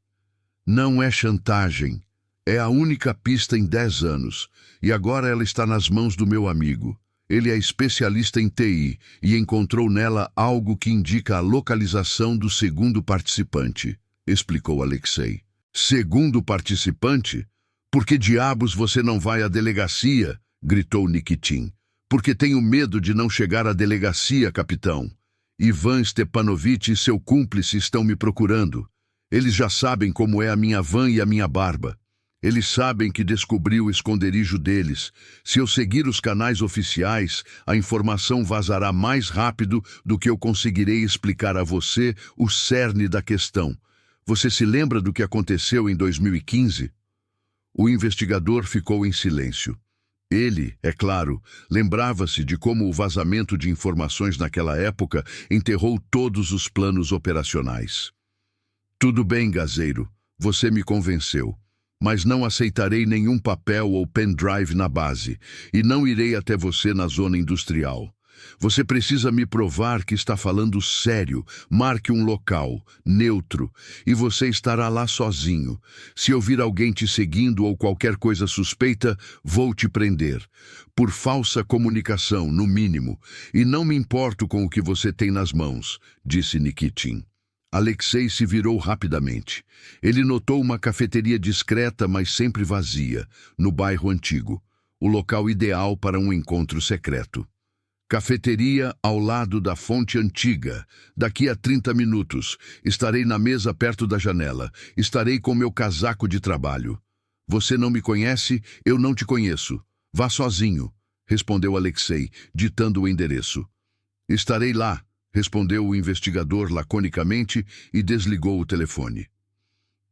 Não é chantagem. É a única pista em 10 anos. E agora ela está nas mãos do meu amigo. Ele é especialista em TI e encontrou nela algo que indica a localização do segundo participante, explicou Alexei. Segundo participante? Por que diabos você não vai à delegacia? Gritou Nikitin. Porque tenho medo de não chegar à delegacia, capitão. Ivan Stepanovich e seu cúmplice estão me procurando. Eles já sabem como é a minha van e a minha barba. Eles sabem que descobri o esconderijo deles. Se eu seguir os canais oficiais, a informação vazará mais rápido do que eu conseguirei explicar a você o cerne da questão. Você se lembra do que aconteceu em 2015? O investigador ficou em silêncio. Ele, é claro, lembrava-se de como o vazamento de informações naquela época enterrou todos os planos operacionais. Tudo bem, gazeiro, você me convenceu, mas não aceitarei nenhum papel ou pendrive na base e não irei até você na zona industrial. Você precisa me provar que está falando sério. Marque um local, neutro, e você estará lá sozinho. Se eu vir alguém te seguindo ou qualquer coisa suspeita, vou te prender. Por falsa comunicação, no mínimo. E não me importo com o que você tem nas mãos, disse Nikitin. Alexei se virou rapidamente. Ele notou uma cafeteria discreta, mas sempre vazia, no bairro antigo. O local ideal para um encontro secreto. Cafeteria ao lado da fonte antiga. Daqui a 30 minutos. Estarei na mesa perto da janela. Estarei com meu casaco de trabalho. Você não me conhece? Eu não te conheço. Vá sozinho, respondeu Alexei, ditando o endereço. Estarei lá, respondeu o investigador laconicamente e desligou o telefone.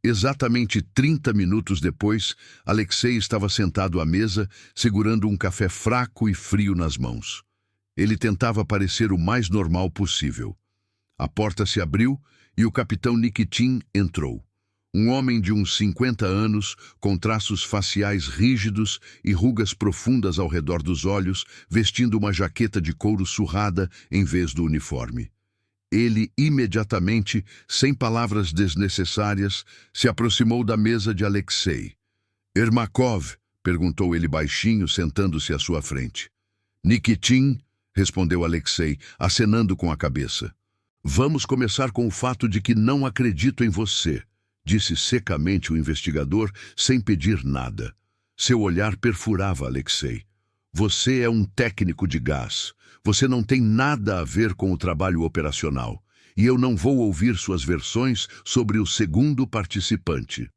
Exatamente 30 minutos depois, Alexei estava sentado à mesa, segurando um café fraco e frio nas mãos. Ele tentava parecer o mais normal possível. A porta se abriu e o capitão Nikitin entrou. Um homem de uns 50 anos, com traços faciais rígidos e rugas profundas ao redor dos olhos, vestindo uma jaqueta de couro surrada em vez do uniforme. Ele, imediatamente, sem palavras desnecessárias, se aproximou da mesa de Alexei. Ermakov, perguntou ele baixinho, sentando-se à sua frente. Nikitin, respondeu Alexei, acenando com a cabeça. Vamos começar com o fato de que não acredito em você, disse secamente o investigador, sem pedir nada. Seu olhar perfurava Alexei. Você é um técnico de gás. Você não tem nada a ver com o trabalho operacional. E eu não vou ouvir suas versões sobre o segundo participante.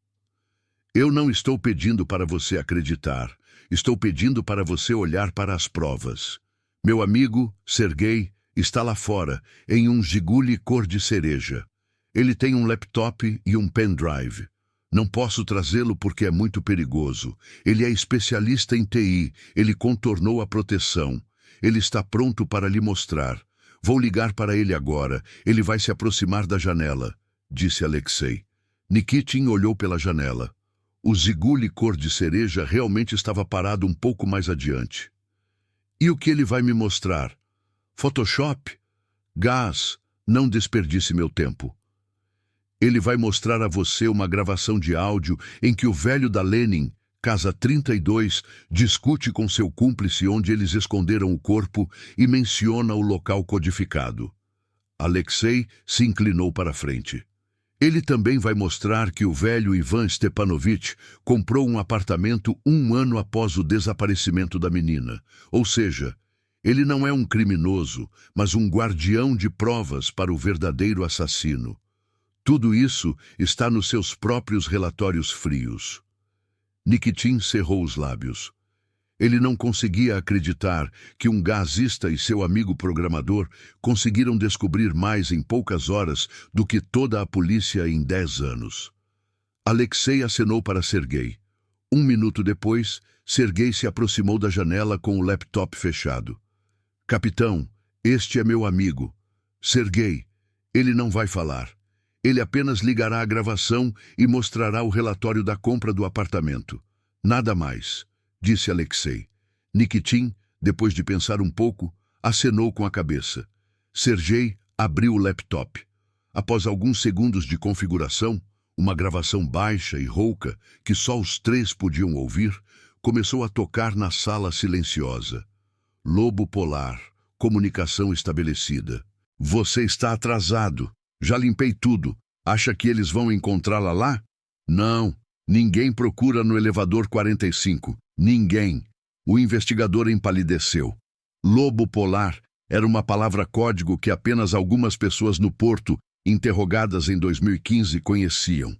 Eu não estou pedindo para você acreditar. Estou pedindo para você olhar para as provas. Meu amigo, Sergei, está lá fora, em um Jiguli cor de cereja. Ele tem um laptop e um pendrive. Não posso trazê-lo porque é muito perigoso. Ele é especialista em TI, ele contornou a proteção. Ele está pronto para lhe mostrar. Vou ligar para ele agora, ele vai se aproximar da janela, disse Alexei. Nikitin olhou pela janela. O Jiguli cor de cereja realmente estava parado um pouco mais adiante. E o que ele vai me mostrar? Photoshop? Gás, não desperdice meu tempo. Ele vai mostrar a você uma gravação de áudio em que o velho da Lenin, Casa 32, discute com seu cúmplice onde eles esconderam o corpo e menciona o local codificado. Alexei se inclinou para a frente. Ele também vai mostrar que o velho Ivan Stepanovich comprou um apartamento 1 ano após o desaparecimento da menina. Ou seja, ele não é um criminoso, mas um guardião de provas para o verdadeiro assassino. Tudo isso está nos seus próprios relatórios frios. Nikitin cerrou os lábios. Ele não conseguia acreditar que um gasista e seu amigo programador conseguiram descobrir mais em poucas horas do que toda a polícia em 10 anos. Alexei acenou para Sergei. 1 minuto depois, Sergei se aproximou da janela com o laptop fechado. Capitão, este é meu amigo. Sergei, ele não vai falar. Ele apenas ligará a gravação e mostrará o relatório da compra do apartamento. Nada mais, disse Alexei. Nikitin, depois de pensar um pouco, acenou com a cabeça. Sergei abriu o laptop. Após alguns segundos de configuração, uma gravação baixa e rouca, que só os 3 podiam ouvir, começou a tocar na sala silenciosa. Lobo Polar, comunicação estabelecida. Você está atrasado. Já limpei tudo. Acha que eles vão encontrá-la lá? Não. Ninguém procura no elevador 45. Ninguém. O investigador empalideceu. Lobo Polar era uma palavra-código que apenas algumas pessoas no porto, interrogadas em 2015, conheciam.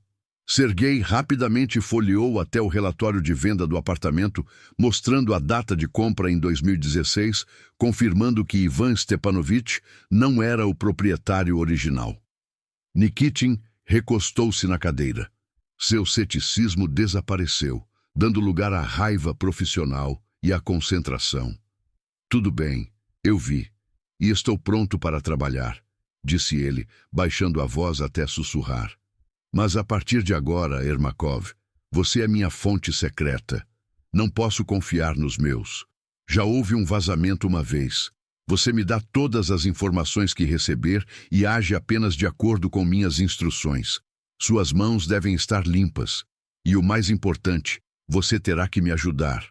Sergei rapidamente folheou até o relatório de venda do apartamento, mostrando a data de compra em 2016, confirmando que Ivan Stepanovich não era o proprietário original. Nikitin recostou-se na cadeira. Seu ceticismo desapareceu, dando lugar à raiva profissional e à concentração. Tudo bem, eu vi, e estou pronto para trabalhar, disse ele, baixando a voz até sussurrar. Mas a partir de agora, Ermakov, você é minha fonte secreta. Não posso confiar nos meus. Já houve um vazamento uma vez. Você me dá todas as informações que receber e age apenas de acordo com minhas instruções. Suas mãos devem estar limpas. E o mais importante, você terá que me ajudar.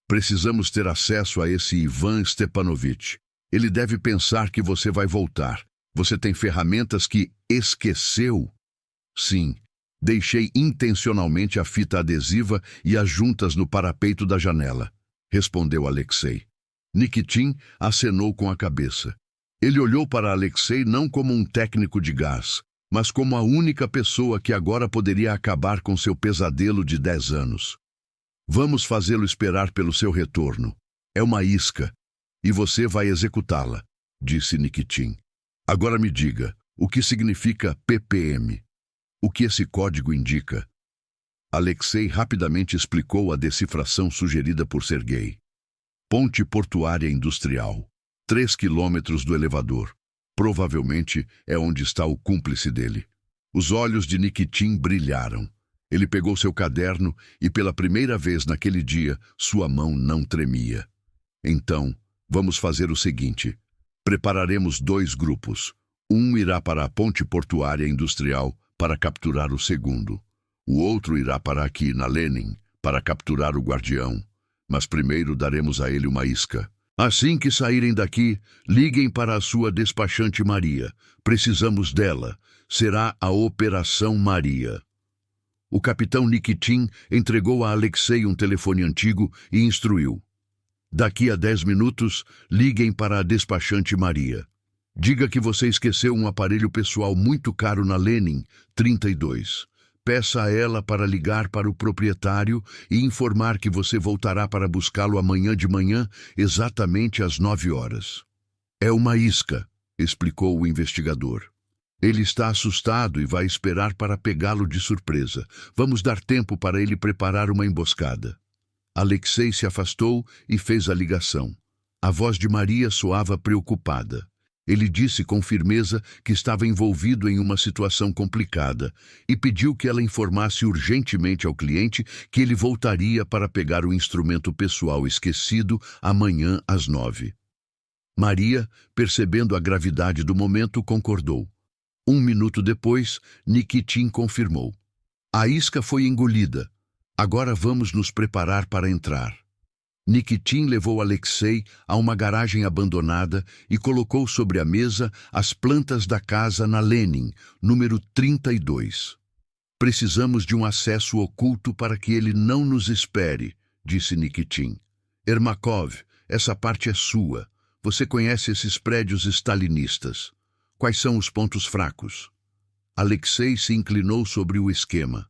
Precisamos ter acesso a esse Ivan Stepanovich. Ele deve pensar que você vai voltar. Você tem ferramentas que esqueceu. Sim, deixei intencionalmente a fita adesiva e as juntas no parapeito da janela, respondeu Alexei. Nikitin acenou com a cabeça. Ele olhou para Alexei não como um técnico de gás, mas como a única pessoa que agora poderia acabar com seu pesadelo de 10 anos. Vamos fazê-lo esperar pelo seu retorno. É uma isca, e você vai executá-la, disse Nikitin. Agora me diga, o que significa PPM? O que esse código indica? Alexei rapidamente explicou a decifração sugerida por Sergei. Ponte portuária industrial. 3 quilômetros do elevador. Provavelmente é onde está o cúmplice dele. Os olhos de Nikitin brilharam. Ele pegou seu caderno e pela primeira vez naquele dia, sua mão não tremia. Então, vamos fazer o seguinte. Prepararemos 2 grupos. Um irá para a ponte portuária industrial para capturar o segundo. O outro irá para aqui, na Lenin, para capturar o guardião. Mas primeiro daremos a ele uma isca. Assim que saírem daqui, liguem para a sua despachante Maria. Precisamos dela. Será a Operação Maria. O capitão Nikitin entregou a Alexei um telefone antigo e instruiu. Daqui a 10 minutos, liguem para a despachante Maria. Diga que você esqueceu um aparelho pessoal muito caro na Lenin, 32. Peça a ela para ligar para o proprietário e informar que você voltará para buscá-lo amanhã de manhã, exatamente às 9 horas. É uma isca, explicou o investigador. Ele está assustado e vai esperar para pegá-lo de surpresa. Vamos dar tempo para ele preparar uma emboscada. Alexei se afastou e fez a ligação. A voz de Maria soava preocupada. Ele disse com firmeza que estava envolvido em uma situação complicada e pediu que ela informasse urgentemente ao cliente que ele voltaria para pegar o instrumento pessoal esquecido amanhã às 9. Maria, percebendo a gravidade do momento, concordou. 1 minuto depois, Nikitin confirmou. A isca foi engolida. Agora vamos nos preparar para entrar. Nikitin levou Alexei a uma garagem abandonada e colocou sobre a mesa as plantas da casa na Lenin, número 32. Precisamos de um acesso oculto para que ele não nos espere, disse Nikitin. Ermakov, essa parte é sua. Você conhece esses prédios stalinistas. Quais são os pontos fracos? Alexei se inclinou sobre o esquema.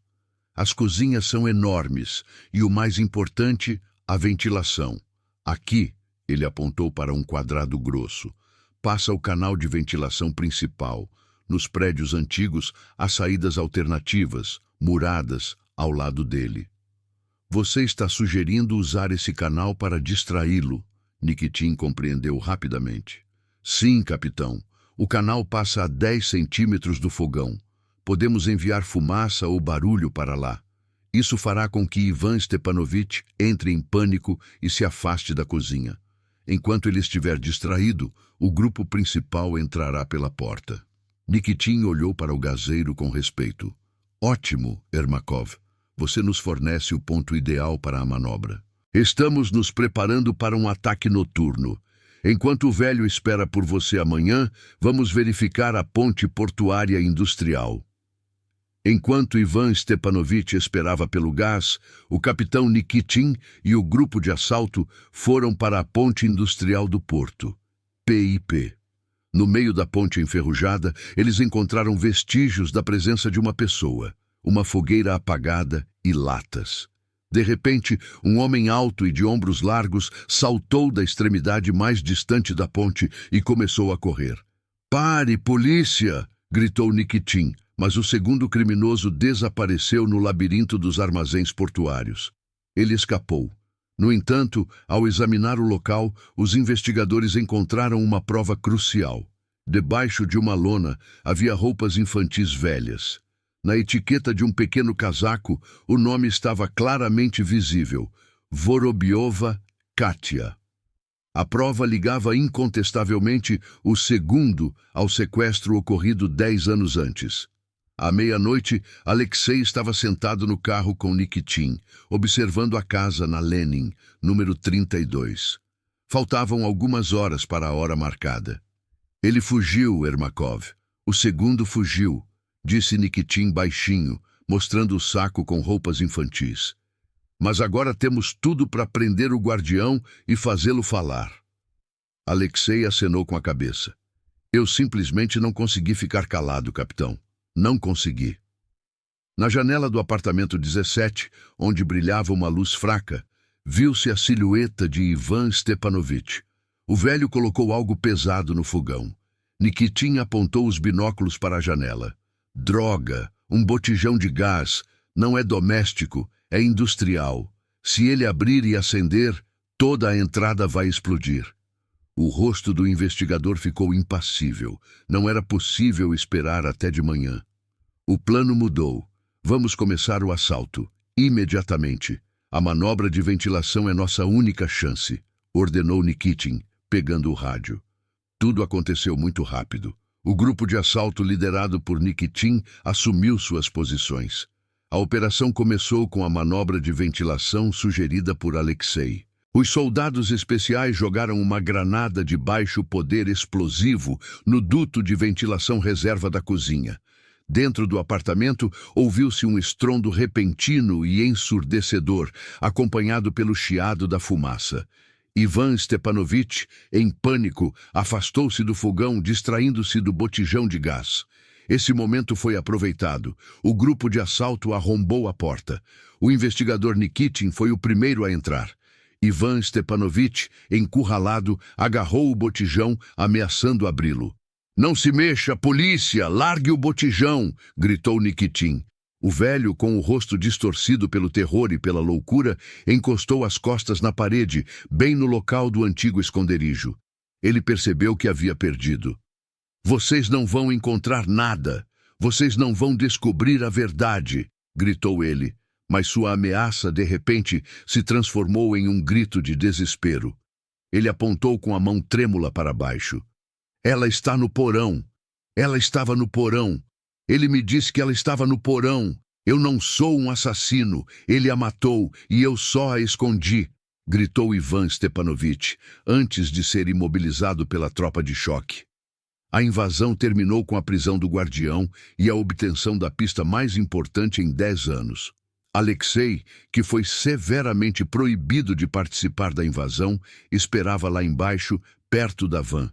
As cozinhas são enormes e, o mais importante, A ventilação. Aqui, ele apontou para um quadrado grosso. Passa o canal de ventilação principal. Nos prédios antigos, há saídas alternativas, muradas, ao lado dele. Você está sugerindo usar esse canal para distraí-lo, Nikitin compreendeu rapidamente. Sim, capitão. O canal passa a 10 centímetros do fogão. Podemos enviar fumaça ou barulho para lá. Isso fará com que Ivan Stepanovich entre em pânico e se afaste da cozinha. Enquanto ele estiver distraído, o grupo principal entrará pela porta. Nikitin olhou para o gazeiro com respeito. Ótimo, Ermakov. Você nos fornece o ponto ideal para a manobra. Estamos nos preparando para um ataque noturno. Enquanto o velho espera por você amanhã, vamos verificar a ponte portuária industrial. Enquanto Ivan Stepanovich esperava pelo gás, o capitão Nikitin e o grupo de assalto foram para a ponte industrial do porto, PIP. No meio da ponte enferrujada, eles encontraram vestígios da presença de uma pessoa, uma fogueira apagada e latas. De repente, um homem alto e de ombros largos saltou da extremidade mais distante da ponte e começou a correr. "Pare, polícia!" gritou Nikitin, mas o segundo criminoso desapareceu no labirinto dos armazéns portuários. Ele escapou. No entanto, ao examinar o local, os investigadores encontraram uma prova crucial. Debaixo de uma lona havia roupas infantis velhas. Na etiqueta de um pequeno casaco, o nome estava claramente visível: Vorobiova Katia. A prova ligava incontestavelmente o segundo ao sequestro ocorrido 10 anos antes. À meia-noite, Alexei estava sentado no carro com Nikitin, observando a casa na Lenin, número 32. Faltavam algumas horas para a hora marcada. Ele fugiu, Ermakov. O segundo fugiu, disse Nikitin baixinho, mostrando o saco com roupas infantis. Mas agora temos tudo para prender o guardião e fazê-lo falar. Alexei acenou com a cabeça. Eu simplesmente não consegui ficar calado, capitão. Não consegui. Na janela do apartamento 17, onde brilhava uma luz fraca, viu-se a silhueta de Ivan Stepanovich. O velho colocou algo pesado no fogão. Nikitin apontou os binóculos para a janela. Droga, um botijão de gás, não é doméstico, é industrial. Se ele abrir e acender, toda a entrada vai explodir. O rosto do investigador ficou impassível. Não era possível esperar até de manhã. O plano mudou. Vamos começar o assalto. Imediatamente. A manobra de ventilação é nossa única chance, ordenou Nikitin, pegando o rádio. Tudo aconteceu muito rápido. O grupo de assalto liderado por Nikitin assumiu suas posições. A operação começou com a manobra de ventilação sugerida por Alexei. Os soldados especiais jogaram uma granada de baixo poder explosivo no duto de ventilação reserva da cozinha. Dentro do apartamento, ouviu-se um estrondo repentino e ensurdecedor, acompanhado pelo chiado da fumaça. Ivan Stepanovich, em pânico, afastou-se do fogão, distraindo-se do botijão de gás. Esse momento foi aproveitado. O grupo de assalto arrombou a porta. O investigador Nikitin foi o primeiro a entrar. Ivan Stepanovich, encurralado, agarrou o botijão, ameaçando abri-lo. "Não se mexa, polícia! Largue o botijão!" gritou Nikitin. O velho, com o rosto distorcido pelo terror e pela loucura, encostou as costas na parede, bem no local do antigo esconderijo. Ele percebeu que havia perdido. "Vocês não vão encontrar nada! Vocês não vão descobrir a verdade!" gritou ele. Mas sua ameaça, de repente, se transformou em um grito de desespero. Ele apontou com a mão trêmula para baixo. "Ela está no porão! Ela estava no porão! Ele me disse que ela estava no porão! Eu não sou um assassino! Ele a matou e eu só a escondi!" gritou Ivan Stepanovich, antes de ser imobilizado pela tropa de choque. A invasão terminou com a prisão do guardião e a obtenção da pista mais importante em 10 anos. Alexei, que foi severamente proibido de participar da invasão, esperava lá embaixo, perto da van.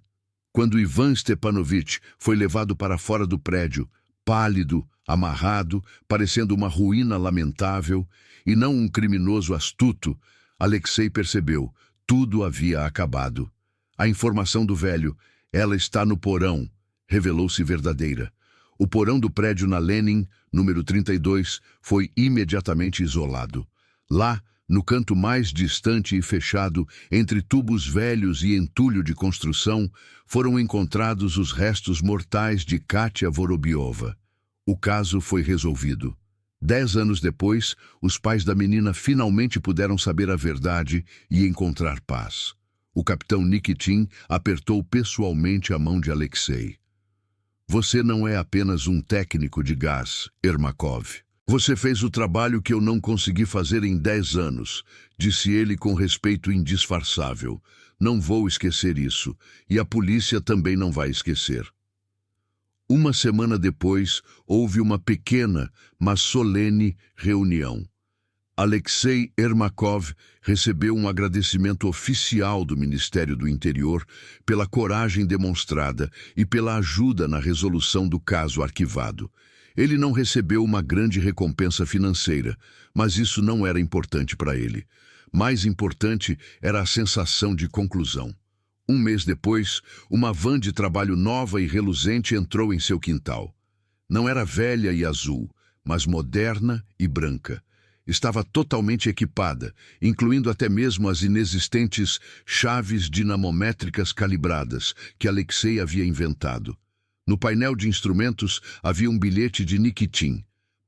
Quando Ivan Stepanovich foi levado para fora do prédio, pálido, amarrado, parecendo uma ruína lamentável, e não um criminoso astuto, Alexei percebeu, tudo havia acabado. A informação do velho, ela está no porão, revelou-se verdadeira. O porão do prédio na Lenin, número 32, foi imediatamente isolado. Lá, no canto mais distante e fechado, entre tubos velhos e entulho de construção, foram encontrados os restos mortais de Katia Vorobiova. O caso foi resolvido. 10 anos depois, os pais da menina finalmente puderam saber a verdade e encontrar paz. O capitão Nikitin apertou pessoalmente a mão de Alexei. Você não é apenas um técnico de gás, Ermakov. Você fez o trabalho que eu não consegui fazer em 10 anos, disse ele com respeito indisfarçável. Não vou esquecer isso, e a polícia também não vai esquecer. Uma semana depois, houve uma pequena, mas solene reunião. Alexei Ermakov recebeu um agradecimento oficial do Ministério do Interior pela coragem demonstrada e pela ajuda na resolução do caso arquivado. Ele não recebeu uma grande recompensa financeira, mas isso não era importante para ele. Mais importante era a sensação de conclusão. Um mês depois, uma van de trabalho nova e reluzente entrou em seu quintal. Não era velha e azul, mas moderna e branca. Estava totalmente equipada, incluindo até mesmo as inexistentes chaves dinamométricas calibradas que Alexei havia inventado. No painel de instrumentos havia um bilhete de Nikitin.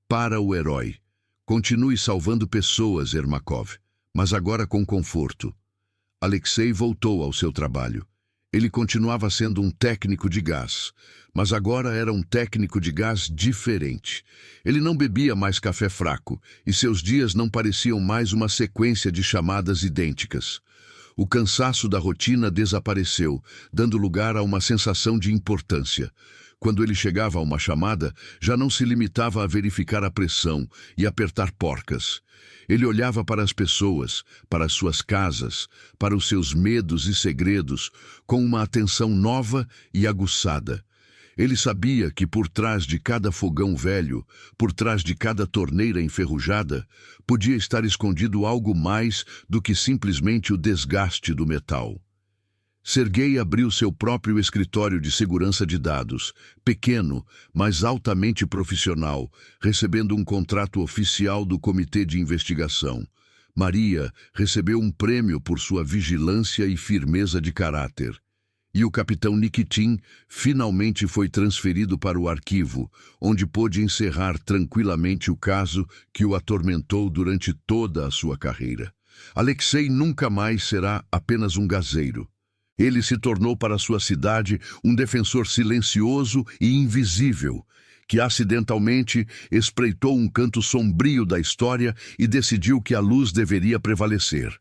Para o herói. Continue salvando pessoas, Ermakov, mas agora com conforto. Alexei voltou ao seu trabalho. Ele continuava sendo um técnico de gás, mas agora era um técnico de gás diferente. Ele não bebia mais café fraco, e seus dias não pareciam mais uma sequência de chamadas idênticas. O cansaço da rotina desapareceu, dando lugar a uma sensação de importância. Quando ele chegava a uma chamada, já não se limitava a verificar a pressão e apertar porcas. Ele olhava para as pessoas, para as suas casas, para os seus medos e segredos, com uma atenção nova e aguçada. Ele sabia que por trás de cada fogão velho, por trás de cada torneira enferrujada, podia estar escondido algo mais do que simplesmente o desgaste do metal. Sergei abriu seu próprio escritório de segurança de dados, pequeno, mas altamente profissional, recebendo um contrato oficial do Comitê de Investigação. Maria recebeu um prêmio por sua vigilância e firmeza de caráter. E o capitão Nikitin finalmente foi transferido para o arquivo, onde pôde encerrar tranquilamente o caso que o atormentou durante toda a sua carreira. Alexei nunca mais será apenas um gazeiro. Ele se tornou para sua cidade um defensor silencioso e invisível, que acidentalmente espreitou um canto sombrio da história e decidiu que a luz deveria prevalecer.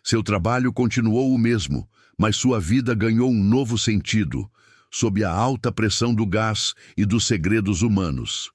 Seu trabalho continuou o mesmo, mas sua vida ganhou um novo sentido, sob a alta pressão do gás e dos segredos humanos.